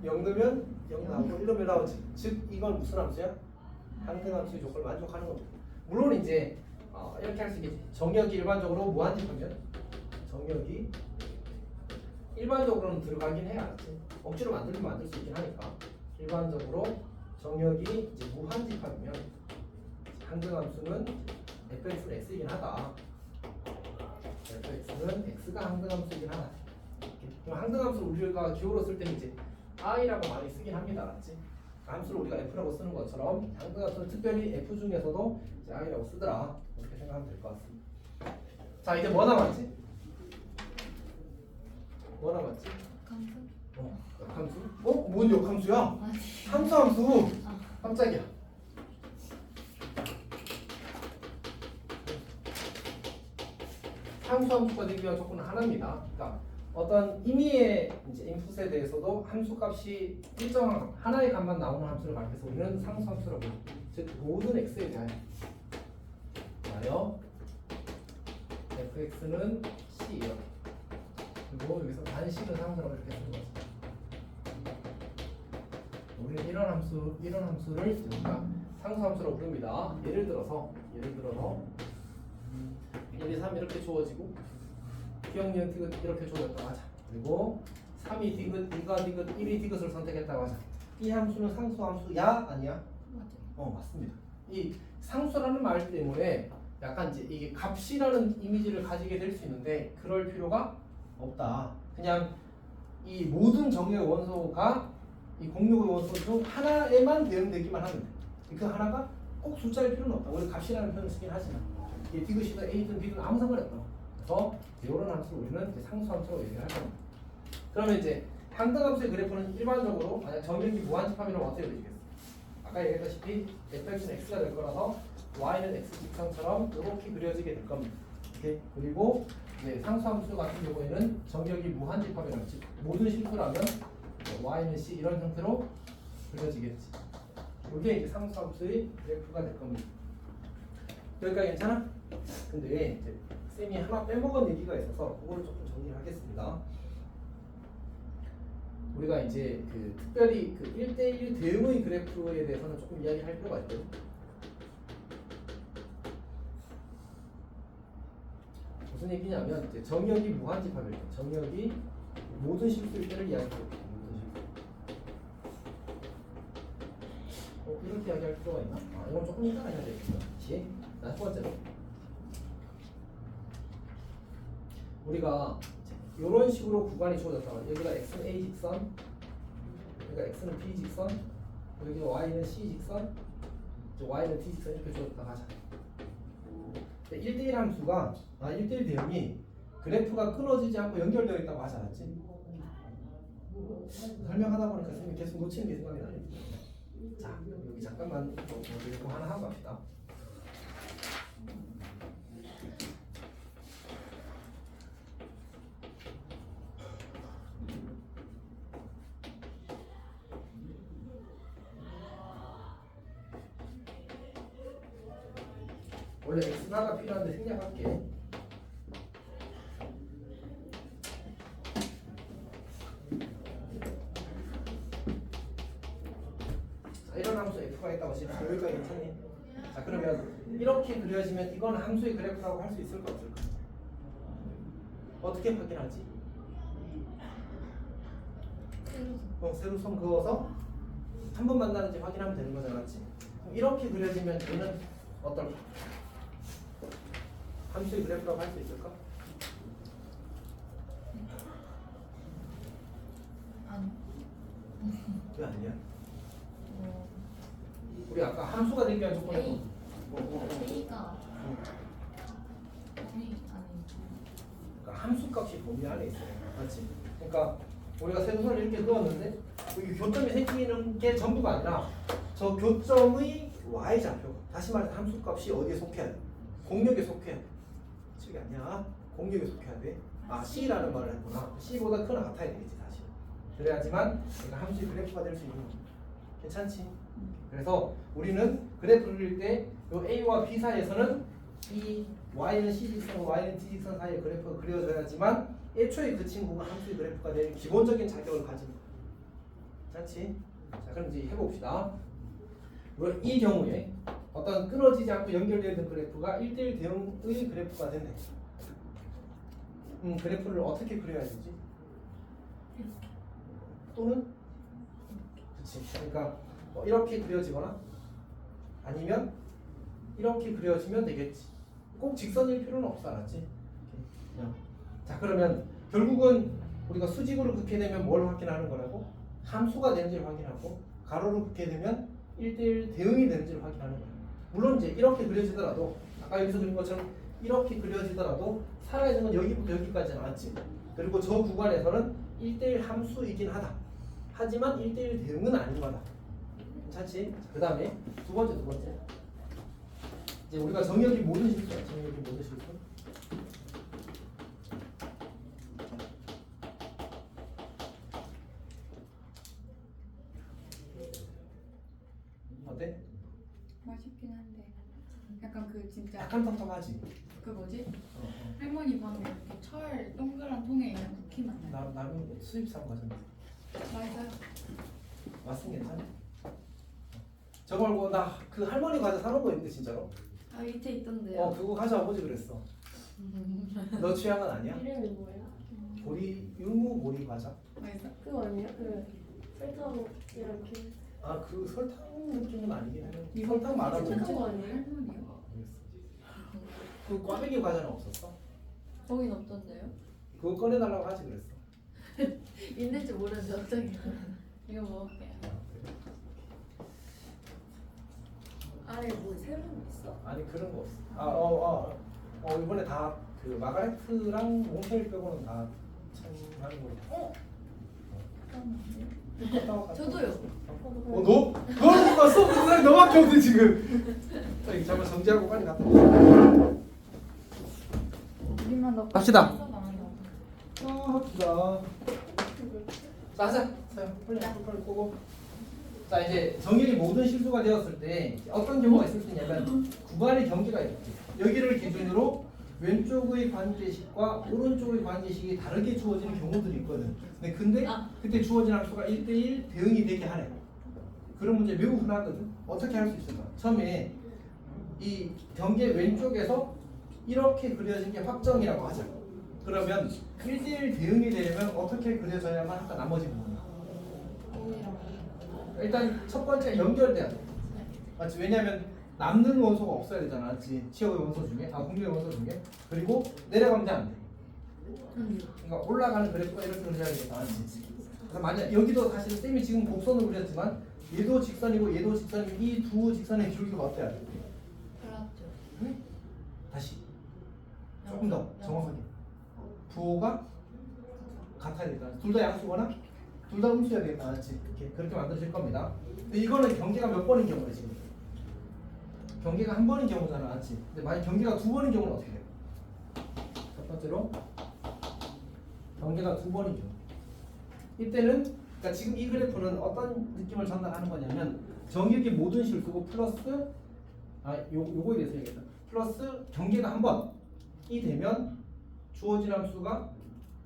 0 넣으면 0 나오고 1 넣으면 나오지. 즉 이건 무슨 함수야? 항등함수의 조건을 만족하는 겁니다. 물론 이제 이렇게 할 수 있겠지. 정역이 일반적으로 무한집하면 정역이 일반적으로는 들어가긴 해야 알지. 억지로 만들면 만들 수 있긴 하니까. 일반적으로 정역이 이제 무한집합이면 항등함수는 fx는 x이긴 하다. fx는 x가 항등함수이긴 하다. 그럼 항등함수를 우리가 기호로 쓸 때는 이제 i라고 많이 쓰긴 합니다. 맞지? 함수를 우리가 f라고 쓰는 것처럼 항등함수는 특별히 f 중에서도 이제 i라고 쓰더라. 이렇게 생각하면 될 것 같습니다. 자 이제 뭐 남았지? 뭐 남았지? 역함수? 뭔 역함수야? 함수. 깜짝이야. 함수가 되기 위한 조건은 하나입니다. 그러니까 어떤 임의의 이제 인풋에 대해서도 함수값이 일정 하나의 값만 나오는 함수를 가리켜서 우리는 상수함수라고 해요. 즉 모든 x에 대하여 fx는 c예요. 그리고 여기서 단 c는 상수라고 이렇게 쓰는 거죠. 우리는 이런 함수를 우리가 상수함수라고 부릅니다. 예를 들어서 1, 2, 3 이렇게 주어지고 기억니은 디귿 이렇게 주어졌다고 하자. 그리고 3이 디귿, 2가 디귿, 1이 디귿을 선택했다고 하자. 이 함수는 상수함수야? 아니야? 맞습니다. 이 상수라는 말 때문에 약간 이제 이게 값이라는 이미지를 가지게 될 수 있는데 그럴 필요가 없다. 그냥 이 모든 정의의 원소가 이 공유의 원소 중 하나에만 대응되기만 하면 돼. 그 하나가 꼭 숫자일 필요는 없다. 우리 값이라는 표현을 쓰긴 하지만 이게 디귿이든 A든 B든 아무 상관이 없다. 그래서 이런 함수를 우리는 이제 상수함수라고 얘기를 할 겁니다. 그러면 이제 항등함수의 그래프는 일반적으로 만약 정역이 무한집합이라면 어떻게 되겠어? 아까 얘기했다시피 fx는 x가 될 거라서 y는 x 직선처럼 이렇게 그려지게 될 겁니다. 이렇게. 그리고 이제 상수함수 같은 경우에는 정역이 무한집합이라면 즉 모든 실수라면 y는 c 이런 형태로 그려지겠지. 이게 이제 상수함수의 그래프가 될 겁니다. 여기까지 괜찮아? 근데 이제 쌤이 하나 빼먹은 얘기가 있어서 그거를 조금 정리를 하겠습니다. 우리가 이제 그 특별히 그 1대1 대응의 그래프에 대해서는 조금 이야기할 필요가 있거든. 무슨 얘기냐면 이제 정역이 무한집합일 때, 정역이 모든 실수일 때를 이야기해요. 모든 실수. 이렇게 이야기할 필요가 있나? 이건 조금 이따가 해야 되겠다. 그렇지? 자, 첫 번째로 우리가 이런 식으로 구간이 주어졌다고. 여기가 x는 a 직선, 여기가 x는 b 직선, 여기가 y는 c 직선, y는 d 직선 이렇게 주어졌다고 하자. 1대1 함수가 1대1 대응이 그래프가 끊어지지 않고 연결되어 있다고 하지 않았지? 설명하다 보니까 선생님이 계속 놓치는 게 생각이 나네. 자, 여기 잠깐만 이거 하나 하고 갑시다. 원래 x가 필요한데 생략할게. 함수 f가 있다고 지금 여기까지 괜찮니? 자 그러면 이렇게 그려지면 이거는 함수의 그래프라고 할 수 있을까 없을까? 어떻게 확인하지? 세로선 그어서 한 번 만나는지 확인하면 되는 거잖아, 맞지? 그럼 이렇게 그려지면 얘는 어떨까? 함수의 그래프라고 할 수 있을까? 아니. 왜 아니야? 어, 우리 아까 함수가 되기 위한 조건이 A. 뭐. A가 범위 안에 그러니까 함수 값이 범위 안에 있어요. 맞지? 그러니까 우리가 세로선을 이렇게 그었는데 여기 교점이 생기는 게 전부가 아니라 저 교점의 y좌표, 다시 말해서 함수 값이 어디에 속해야 돼? 공역에 속해야 돼. 저기 아니야. 공역에 속해야 돼. 아 C라는 말을 했구나. C보다 크나 같아야 되겠지 사실. 그래야지만 내가 함수의 그래프가 될 수 있는 거야. 괜찮지? 그래서 우리는 그래프를 그릴 때 요 A와 B 사이에서는 이 Y는 C직선, Y는 T직선 사이에 그래프가 그려져야지만 애초에 그 친구가 함수의 그래프가 될 기본적인 자격을 가진 거야. 괜찮지? 자 그럼 이제 해봅시다. 이 경우에 어떤 끊어지지 않고 연결되는 그래프가 1대1 대응의 그래프가 된대. 그래프를 어떻게 그려야 되지? 또는? 그치. 그러니까 이렇게 그려지거나 아니면 이렇게 그려지면 되겠지. 꼭 직선일 필요는 없어, 알았지? 그냥. 자 그러면 결국은 우리가 수직으로 긋게 되면 뭘 확인하는 거라고? 함수가 되는지를 확인하고 가로로 긋게 되면 1대1 대응이 되는지를 확인하는 거야. 물론 이제 이렇게 그려지더라도 아까 여기서 그린 것처럼 이렇게 그려지더라도 살아있는 건 여기부터 여기까지는 맞지. 그리고 저 구간에서는 1대1 함수이긴 하다. 하지만 1대1 대응은 아닌 거다. 괜찮지? 그 다음에 두 번째. 이제 우리가 정역이 모든 실수야. 정역이 모든 실수. 어때? 맛있긴 한데 약간 그 진짜 약간 텁텁하지? 그 뭐지? 할머니 방에 이렇게 철 동그란 통에 있는 쿠키 맛 나요. 나는 수입산 과자. 맞아요. 맛은 괜찮아? 저거 말고 나 그 할머니 과자 사놓은 거 있는데 진짜로? 아 밑에 있던데요. 그거 가져와보지 그랬어. 너 취향은 아니야? 이름이 뭐예요? 율무 보리 과자. 맛있어? 그거 아니에요? 그 설탕 이렇게 아 그 설탕 느낌은 아니긴 해. 설탕 많아 보여. 설탕 거 아니에요? 할머니요? 그 꽈배기 과자는 없었어? 거긴 없던데요? 그거 꺼내달라고 하지 그랬어. 있는지 모르는데 어떻게? 이거 먹을게요. 안에 뭐 새로운 거 있어? 아니 그런 거 없어. 이번에 다 그 마가레트랑 몽테일 빼고는 다 참하는 걸로. 저도요. 너? 너를 못 봤어? 그 사람이 너밖에 없네 지금. 자 이거 잠깐 정지하고 빨리 갔다 와. 우리만 넣고 합시다. 합시다. 자 하자. 자 빨리 끄고. 자 이제 정일이 모든 실수가 되었을 때 어떤 경우가 있을 수 있냐면 구간의 경계가 있지. 여기를 기준으로 왼쪽의 관계식과 오른쪽의 관계식이 다르게 주어지는 경우들이 있거든. 근데 그때 주어진 함수가 1대1 대응이 되게 하네. 그런 문제 매우 흔하거든. 어떻게 할 수 있을까? 처음에 이 경계 왼쪽에서 이렇게 그려진 게 확정이라고 하자. 그러면 1대1 대응이 되려면 어떻게 그려져야만 할까? 나머지 부분. 일단 첫 번째 연결돼야 돼. 맞지? 왜냐면 남는 원소가 없어야 되잖아. 맞지? 치역의 원소 중에, 공유의 원소 중에. 그리고 내려가면 안 돼. 그러니까 올라가는 그래프가 이렇게 그려야 되겠다. 맞지? 그래서 만약 여기도 사실 쌤이 지금 곡선을 그렸지만 얘도 직선이고 얘도 직선이고 이 두 직선의 기울기가 어때야 돼? 그렇죠. 다시 조금 더 정확하게. 부호가 같아야 되겠다. 둘 다 양수거나 둘 다 음수여야 되겠다. 맞지? 그렇게 만들어질 겁니다. 근데 이거는 경계가 몇 번인 경우야 지금? 경계가 한 번인 경우잖아, 맞지? 근데 만약 경계가 두 번인 경우는 어떻게 돼? 첫 번째로 경계가 두 번인 경우. 이때는 그러니까 지금 이 그래프는 어떤 느낌을 전달하는 거냐면 정역의 모든 실수고 플러스 요거에 대해서 얘기했다. 플러스 경계가 한 번이 되면 주어진 함수가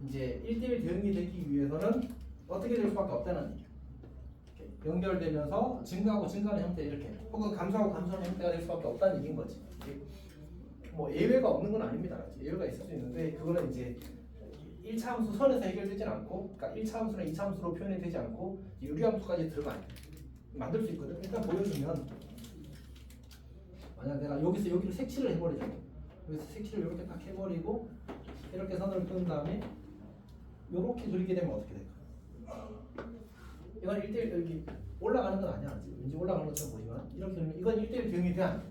이제 1대1 대응이 되기 위해서는 어떻게 될 수밖에 없다는 얘기야. 연결되면서 증가하고 증가하는 형태 이렇게 혹은 감소하고 감소하는 형태가 될 수밖에 없다는 얘기인 거지. 뭐 예외가 없는 건 아닙니다. 예외가 있을 수 있는데 그거는 이제 1차 함수 선에서 해결되진 않고, 그러니까 1차 함수나 2차 함수로 표현이 되지 않고 유리함수까지 들어가요. 만들 수 있거든. 일단 보여주면 만약 내가 여기서 여기를 색칠을 해버리잖아. 여기서 색칠을 이렇게 딱 해버리고 이렇게 선을 끈 다음에 이렇게 그리게 되면 어떻게 될까? 이건 1대1 여기 올라가는 건 아니야. 왠지 올라가는 것처럼 보이지만 이렇게 되면 이건 1대1 대응이 돼 안 돼?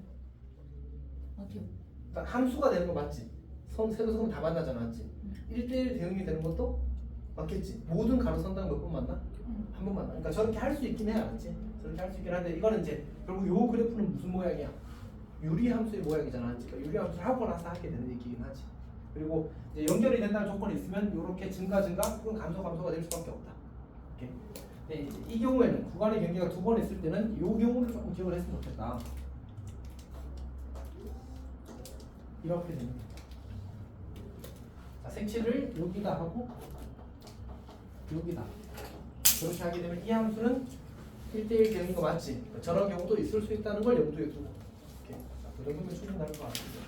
어디요? 그러니까 함수가 되는 거 맞지? 세로선은 다 만나잖아, 맞지? 1대1 대응이 되는 것도 맞겠지? 모든 가로선당 몇 번 만나? 한 번 만나. 그러니까 저렇게 할 수 있긴 해, 알았지? 저렇게 할 수 있긴 한데 이거는 이제 결국 요 그래프는 무슨 모양이야? 유리함수의 모양이잖아, 맞지? 그러니까 유리함수를 하고 나서 하게 되는 얘기긴 하지. 그리고 이제 연결이 된다는 조건이 있으면 이렇게 증가 혹은 감소가 될 수밖에 없다. 이렇게. 근데 이제 이 경우에는 구간의 경계가 두 번 있을 때는 이 경우를 조금 기억을 했으면 좋겠다. 이렇게 됩니다. 자, 색칠을 여기다 하고 여기다 그렇게 하게 되면 이 함수는 1대1 되는 거 맞지? 저런 경우도 있을 수 있다는 걸 염두에 두고 이렇게. 자, 그 정도면 충분할 것 같습니다.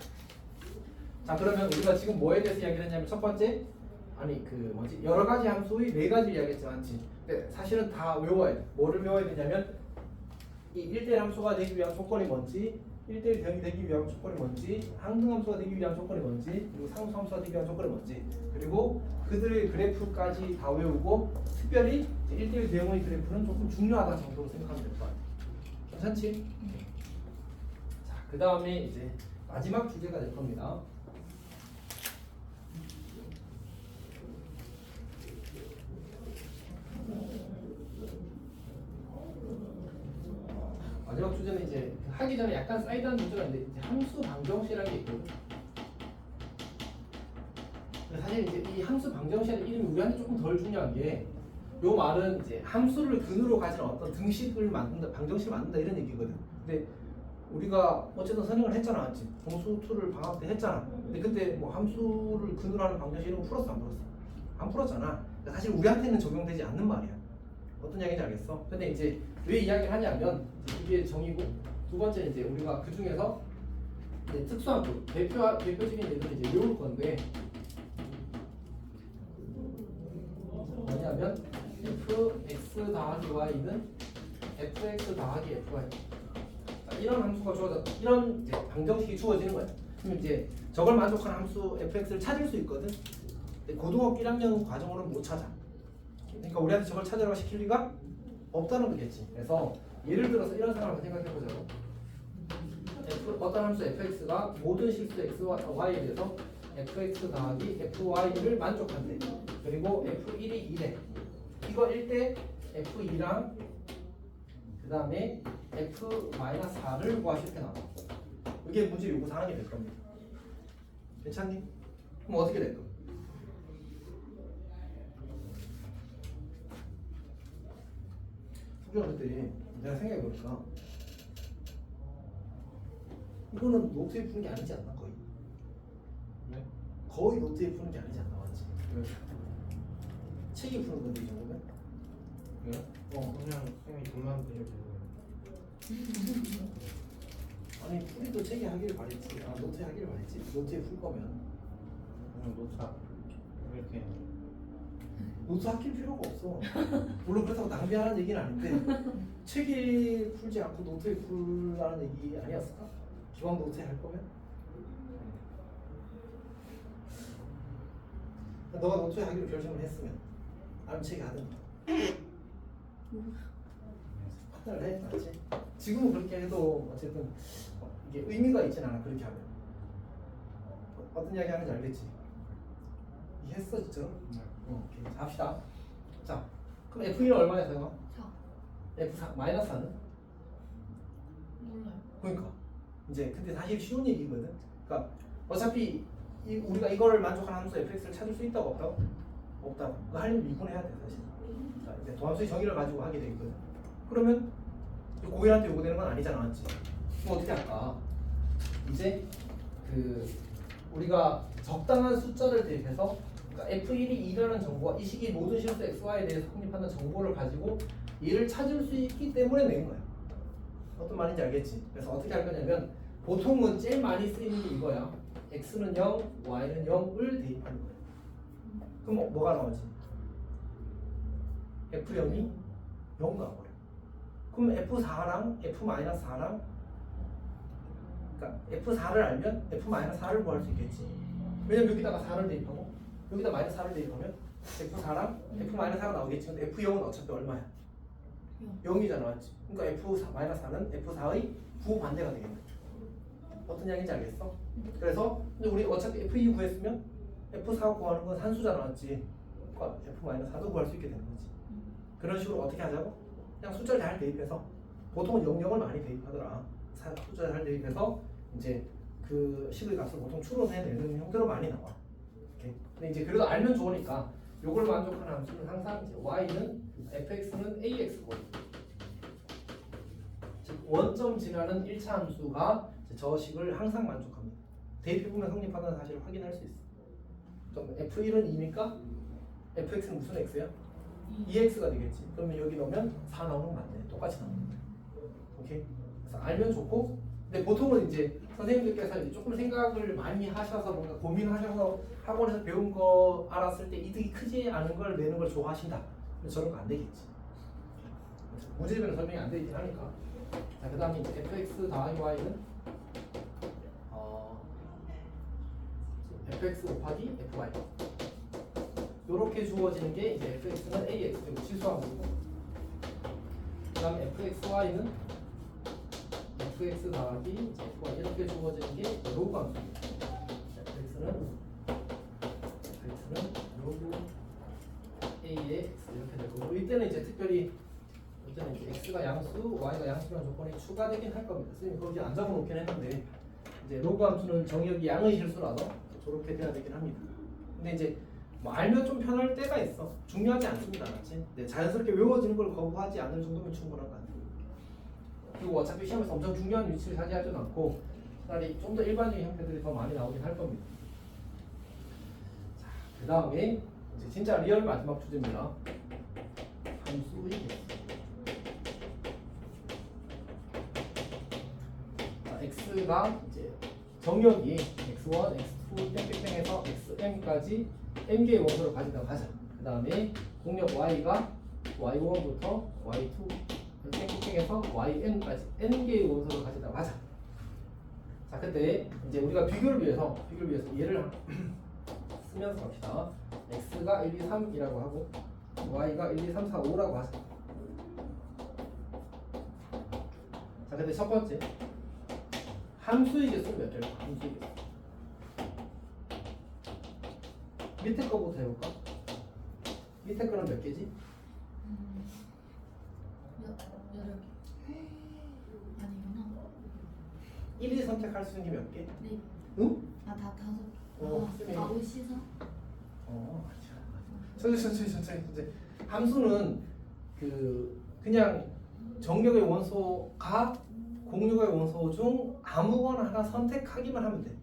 자, 그러면 우리가 지금 뭐에 대해서 이야기를 했냐면 첫 번째 여러 가지 함수의 네 가지 이야기했지 않지? 근데 사실은 다 외워야 돼. 뭐를 외워야 되냐면 이 1대1 함수가 되기 위한 조건이 뭔지, 1대1 대응이 되기 위한 조건이 뭔지, 항등함수가 되기 위한 조건이 뭔지, 그리고 상수함수가 되기 위한 조건이 뭔지, 그리고 그들의 그래프까지 다 외우고 특별히 1대1 대응의 그래프는 조금 중요하다 정도로 생각하면 될 것 같아요. 괜찮지? 자, 그 다음에 이제 마지막 주제가 될 겁니다. 마지막 주제는 이제 하기 전에 약간 사이드한 문제가 있는데 이제 함수 방정식이라는 게 있거든. 근데 사실 이제 이 함수 방정식의 이름이 우리한테 조금 덜 중요한 게 요 말은 이제 함수를 근으로 가진 어떤 등식을 만든다, 방정식을 만든다 이런 얘기거든. 근데 우리가 어쨌든 선행을 했잖아, 맞지? 공수2를 방학 때 했잖아. 근데 그때 뭐 함수를 근으로 하는 방정식 이런 거 풀었어, 안 풀었어? 안 풀었잖아. 그러니까 사실 우리한테는 적용되지 않는 말이야. 어떤 이야기인지 알겠어? 근데 이제 왜 이야기를 하냐면 이게 정의고, 두 번째는 이제 우리가 그 중에서 이제 특수함수 대표적인 예들은 이제 외울 건데 뭐냐면 fx 더하기 y는 fx 더하기 fy. 자, 이런 함수가 주어져, 이런 이제 방정식이 주어지는 거야. 그럼 이제 저걸 만족하는 함수 fx를 찾을 수 있거든. 근데 고등학교 1학년 과정으로는 못 찾아. 그러니까 우리한테 저걸 찾으라고 시킬 리가 없다는 거겠지. 그래서 예를 들어서 이런 상황을 생각해보자고. 어떤 함수 fx가 모든 실수 x와 y에 대해서 fx 더하기 fy를 만족한대. 그리고 f1이 2래. 이거 1대 f2랑 그 다음에 f-4를 구하실 때 나와. 이게 문제 요구 사항이 될 겁니다. 괜찮니? 그럼 어떻게 될까? 그때 내가 생각해보니까 이거는 노트에 푸는 게 아니지 않나? 거의 네? 거의 노트에 푸는 게 아니지 않나? 맞지? 책이 푸는 건데 이 정도면? 네? 그냥 쌤이 돈만 드리면 되는 거예요. 아니 풀이도 책에 하길 바랬지. 아 노트에 하길 바랬지. 노트에 풀 거면 그냥 노차 이렇게 노트 아낄 필요가 없어. 물론 그렇다고 낭비하는 얘기는 아닌데 책에 풀지 않고 노트에 풀라는 얘기 아니었을까? 기왕 노트에 할 거면? 너가 노트에 하기로 결심을 했으면 아니면 책에 하든가 판단을 해, 맞지? 지금은 그렇게 해도 어쨌든 이게 의미가 있진 않아. 그렇게 하면 어떤 이야기 하는지 알겠지? 이해했어 진짜? 오케이. 자, 합시다. 자, 그럼 F1은 얼마야, 사용아? 4. F4 마이너스 4는? 몰라요. 그러니까 이제 근데 사실 쉬운 얘기거든. 그러니까 어차피 우리가 이거를 만족하는 함수 fx를 찾을 수 있다고 없다고? 없다고. 그거 하려면 미분해야 돼 사실. 자, 이제 도함수의 정의를 가지고 하게 되거든. 그러면 고인한테 요구되는 건 아니잖아, 맞지? 그럼 어떻게 할까? 이제 우리가 적당한 숫자를 대입해서, 그러니까 f1이 2라는 정보와 이 시기 모든 실수 xy에 대해서 확립하는 정보를 가지고 얘를 찾을 수 있기 때문에 낸 거야. 어떤 말인지 알겠지? 그래서 어떻게 할 거냐면 보통은 제일 많이 쓰이는 게 이거야. x는 0, y는 0을 대입하는 거야. 그럼 뭐가 나오지? f0이 0 나와버려. 그럼 f4랑 f-4랑 그러니까 f4를 알면 f-4를 구할 수 있겠지. 왜냐면 여기다가 4를 대입하고 여기다 마이너스 4를 대입하면 f4랑 f-4가 나오겠지. 근데 f0은 어차피 얼마야? 0이잖아, 맞지? 그러니까 f-4는 f4의 부반대가 되겠네. 어떤 양인지 알겠어? 그래서 근데 우리 어차피 f2 구했으면 f4 구하는 건 산수잖아, 맞지? 그러니까 f-4도 구할 수 있게 되는 거지. 그런 식으로 어떻게 하자고? 그냥 숫자를 잘 대입해서 보통은 00을 많이 대입하더라. 숫자를 잘 대입해서 이제 그 식의 값을 보통 추론해내는 형태로 많이 나와. 이렇게. 근데 이제 그래도 알면 좋으니까 요걸 만족하는 함수는 항상 이제 y는 fx는 ax고 즉 원점 지나는 1차 함수가 이제 저 식을 항상 만족합니다. 대입해보면 성립하다는 사실을 확인할 수 있어. 그럼 f1은 2니까 fx는 무슨 x야? 2x가 되겠지. 그러면 여기 넣으면 4 나오는 거 맞네. 똑같이 나오는 거야. 오케이? 그래서 알면 좋고, 근데 보통은 이제 선생님들께서 이제 조금 생각을 많이 하셔서 뭔가 고민하셔서 학원에서 배운 거 알았을 때 이득이 크지 않은 걸 내는 걸 좋아하신다. 근데 저런 거 안 되겠지. 문제집에는 설명이 안 되긴 하니까. 자, 그 다음에 이제 fx 더하기 y는 fx 곱하기 fy. 이렇게 주어지는 게 이제 fx는 ax 그리고 치수한 거고, 그다음 fxy는 fx 더하기 fy 이렇게 주어지는 게 로그 함수입니다. fx는 로그 a의 x 이렇게 되고, 이때는 이제 특별히 이때는 이제 x가 양수, y가 양수라는 조건이 추가되긴 할 겁니다. 선생님 그거 이제 안 적어놓긴 했는데 이제 로그 함수는 정의역이 양의 실수라서 저렇게 돼야 되긴 합니다. 근데 이제 뭐 알면 좀 편할 때가 있어. 중요하지 않습니다, 맞지? 네, 자연스럽게 외워지는 걸 거부하지 않을 정도면 충분한 것 같아요. 그리고 어차피 시험에서 엄청 중요한 위치를 차지하지는 않고 차라리 좀 더 일반적인 형태들이 더 많이 나오긴 할 겁니다. 자, 그 다음에 이제 진짜 리얼 마지막 주제입니다. 함수의 개수. 자, x가 이제 정역이 x1, x2, 땡땡땡에서 xm까지 n개의 원소를 가진다고 하자. 그 다음에 공역 y가 y1부터 y2 땡땡땡에서 yn까지 n개의 원소를 가진다고 하자. 자, 그때 이제 우리가 비교를 위해서 얘를 쓰면서 갑시다. x가 1, 2, 3이라고 하고 y가 1, 2, 3, 4, 5라고 하자. 자, 근데 첫 번째 함수의 개수는 몇 개일까? 함수의 개수. 밑에 거부터 해볼까? 밑에 거는 몇 개지? 8개. 아니구나. 1, 2 선택할 수 있는 게 몇 개? 네. 응? 아, 다 5개. 쌤이. 5, 14? 천천히. 함수는 그냥 정역의 원소가 공역의 원소 중 아무거나 하나 선택하기만 하면 돼.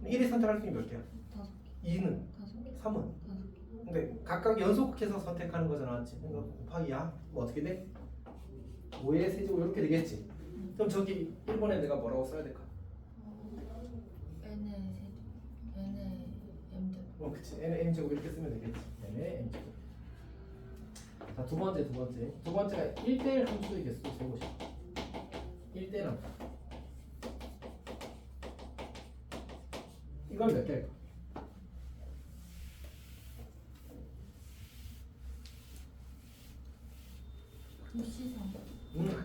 1이 선택할 수 있는 게 몇 개야? 5개. 2는? 5개. 3은? 5개. 근데 각각 연속해서 선택하는 거잖아, 맞지? 그러니까 곱하기야 뭐 어떻게 돼? 5의 세제곱 이렇게 되겠지? 그럼 저기 1번에 내가 뭐라고 써야 될까? n의 세제곱. n의 m제곱. 그치. n의 m제곱 이렇게 쓰면 되겠지. n의 m제곱. 자, 두 번째가 1대1 함수의 개수 세보시오. 1대1 함수. 이건 몇 개일까? 아니야.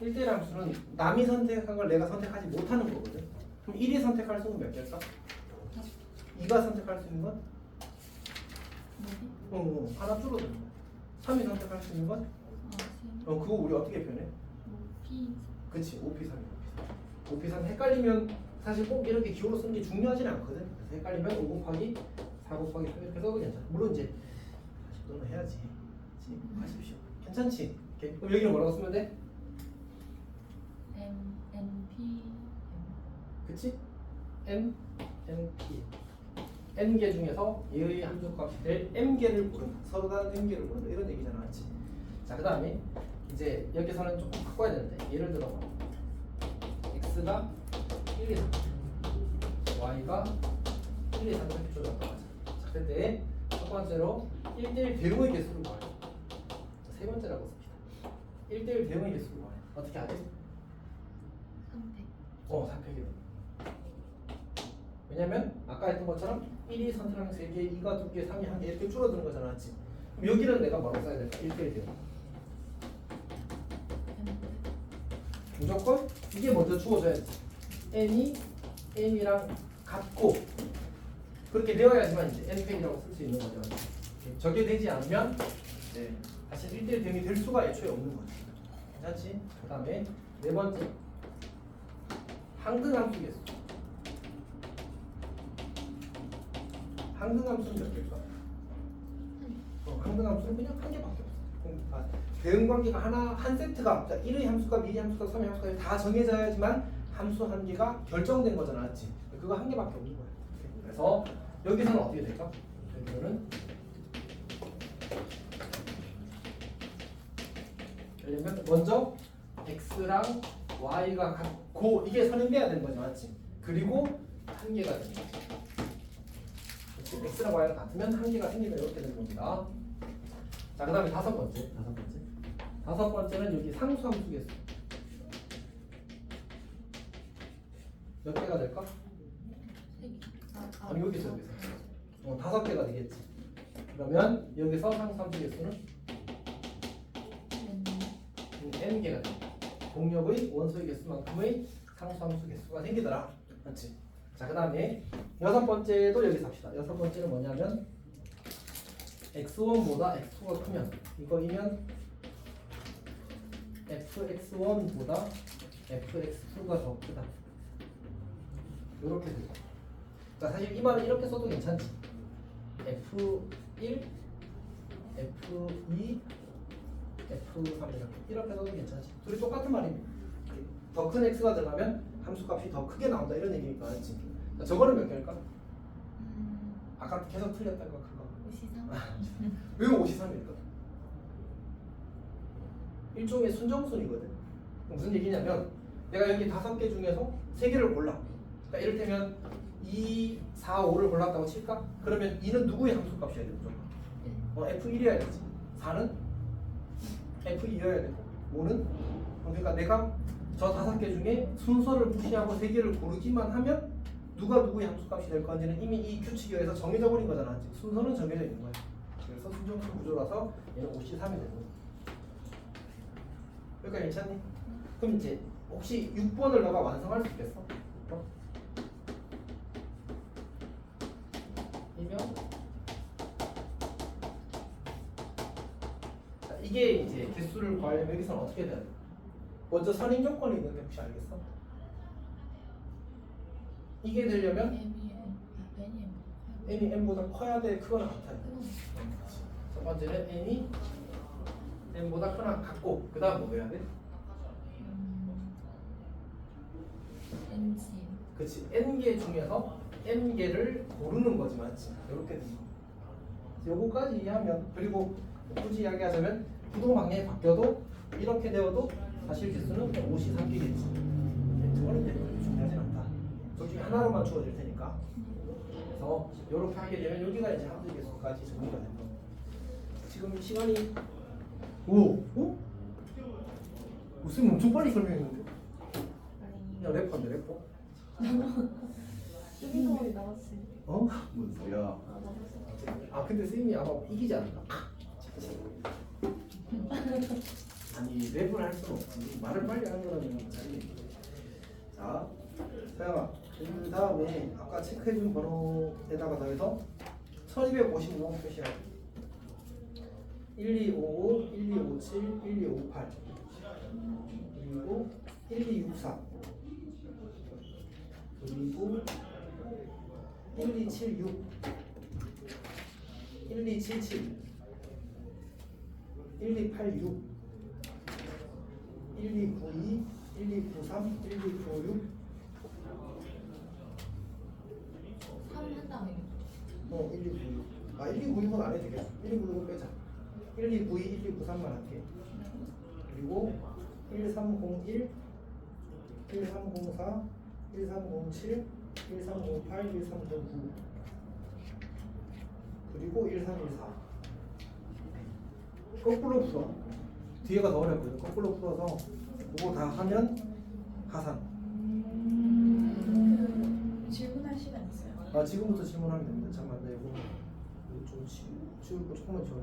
1대1 함수는 남이 선택한 걸 내가 선택하지 못하는 거거든. 그럼 1이 선택할 수 있는 몇 개일까? 2가 선택할 수 있는 건? 하나 줄어드는 거야. 3이 선택할 수 있는 건? 그거 우리 어떻게 표현해? 그치, 5P3. 5P3 헷갈리면 사실 꼭 이렇게 기호로 쓰는 게 중요하진 않거든. 그래서 헷갈리면 5 곱하기 4 곱하기 3 이렇게 써도 괜찮아. 물론 이제 다시 너는 해야지. 하십시오. 괜찮지? 오케이. 그럼 여기는 뭐라고 쓰면 돼? np. 그치? n, p. n개 중에서 얘의 함수값이 될 m개를 부른다. 서로 다른 m개를 부른다. 이런 얘기잖아, 맞지? 자, 그 다음에 이제 여기서는 조금 바꿔야 되는데, 예를 들어서 x가 1, 2, 3, y가 1, 2, 3 이렇게 조정한다고 하자. 자, 그때 첫 번째로 1대1 대응의 개수를 구하래. 세 번째라고 씁니다. 1대1 대응의 개수를 구하래. 어떻게 하지? 선택. 3팩이 돼. 왜냐면 아까 했던 것처럼 1이 선택하면 3개, 2가 2개, 3이 1개 이렇게 줄어드는 거잖아, 맞지? 그럼 여기는 내가 뭐라고 써야 될까? 1대1 대응. 무조건 이게 먼저 주어져야지. n이 m이랑 같고 그렇게 되어야지만 이제 n팩이라고 쓸 수 있는 거죠. 저게 되지 않으면 사실 1대1 대응이 될 수가 애초에 없는 거지. 괜찮지? 그 다음에 네 번째 항등함수 개수. 항등함수는 몇 개일까? 항등함수는 그냥 한 개밖에 없어. 대응 관계가 한 세트가 1의 함수가 2의 함수가 3의 함수가 다 정해져야지만 함수 한 개가 결정된 거잖아, 맞지? 그거 한 개밖에 없는 거야. 그래서 여기서는 어떻게 될까? 여기서는 왜냐면 먼저 x랑 y가 같고 이게 선행돼야 되는 거죠, 맞지? 그리고 한 개가 되는 거지. 그렇지? x랑 y가 같으면 한 개가 생기면 이렇게 되는 겁니다. 자, 그 다음에 다섯 번째는 여기 상수함수 개수. 몇 개가 될까? 3개. 아니 여기서 5개가 되겠지. 그러면 여기서 상수함수 개수는 n개가 돼. 공역의 원소의 개수만큼의 상수함수 개수가 생기더라. 맞지? 자, 그 다음에 여섯 번째도 여기서 합시다. 여섯 번째는 뭐냐면 x1보다 x2가 크면 이거이면 fx1보다 fx2가 더 크다. 이렇게 되죠. 자, 사실 이 말은 이렇게 써도 괜찮지. f1, f2, f3 이렇게 써도 괜찮지. 둘이 똑같은 말입니다. 더 큰 x가 들어가면 함수값이 더 크게 나온다 이런 얘기니까, 맞지? 자, 저거는 몇 개일까? 아까 계속 틀렸다는 거 그거. 53. 왜 53일까? 일종의 순정순이거든. 무슨 얘기냐면 내가 여기 5개 중에서 3개를 골라. 그러니까 이를테면 2, 4, 5를 골랐다고 칠까? 그러면 2는 누구의 함수값이어야 되죠? F1이어야 되지. 4는 F2여야 되고 5는 그러니까 내가 저 5개 중에 순서를 무시하고 3개를 고르기만 하면 누가 누구의 함수값이 될 건지는 이미 이 규칙에 의해서 정해져 버린 거잖아. 순서는 정해져 있는 거야. 그래서 순정수 구조라서 얘는 53이 되는 거야. 그러니까 괜찮니? 그럼 이제 혹시 6번을 너가 완성할 수 있겠어? 이면 자, 이게 이제 개수를 구하려면 여기서는 어떻게 돼야 돼? 먼저 선행 조건이 있는데 혹시 알겠어? 이게 되려면 n이 n보다 커야 돼, 크거나 같아야 돼. 첫 번째는 n이 n보다 크거나 같고 그 다음 뭐 해야 돼? 엔진. 그치, n개 중에서 n개를 고르는 거지, 맞지? 이렇게 되는 거. 요거까지 이해하면, 그리고 굳이 이야기하자면 부동 방향이 바뀌어도 이렇게 되어도 사실 개수는 53개겠지. 저거는 이제 그렇게 중요하진 않다. 둘 중에 하나로만 주어질 테니까. 그래서 이렇게 하게 되면 여기가 이제 함수 개수까지 정리가 된 겁니다. 지금 시간이 무슨 엄청 빨리 설명했는데? 그냥 래퍼인데 래퍼? 수빈동이 나왔지. 뭔 소리야? 아 근데 선생님이 아마 이기지 않을까? 아니 랩을 할 수는 없지. 말을 빨리 하는 거라면 잘해. 자, 서영아, 그 다음에 아까 체크해준 번호에다가 더해서 1255번 표시하고 1255, 1257, 1258 그리고 1264 그리고 1276 1277 1286 1292 1293 1296 3 한다음에 1296 1296은 안 해도 되겠어. 1296은 빼자. 1292 1293만 할게. 그리고 1301, 1304, 1307, 1308, 1309 그리고 1314 거꾸로 풀어. 뒤에가 더 어렵거든. 거꾸로 풀어서 그거 다 하면 하산. 질문할 시간 있어요? 아 지금부터 질문하면 됩니다. 잠깐만 나 이거 좀 치우고 조금만 지워.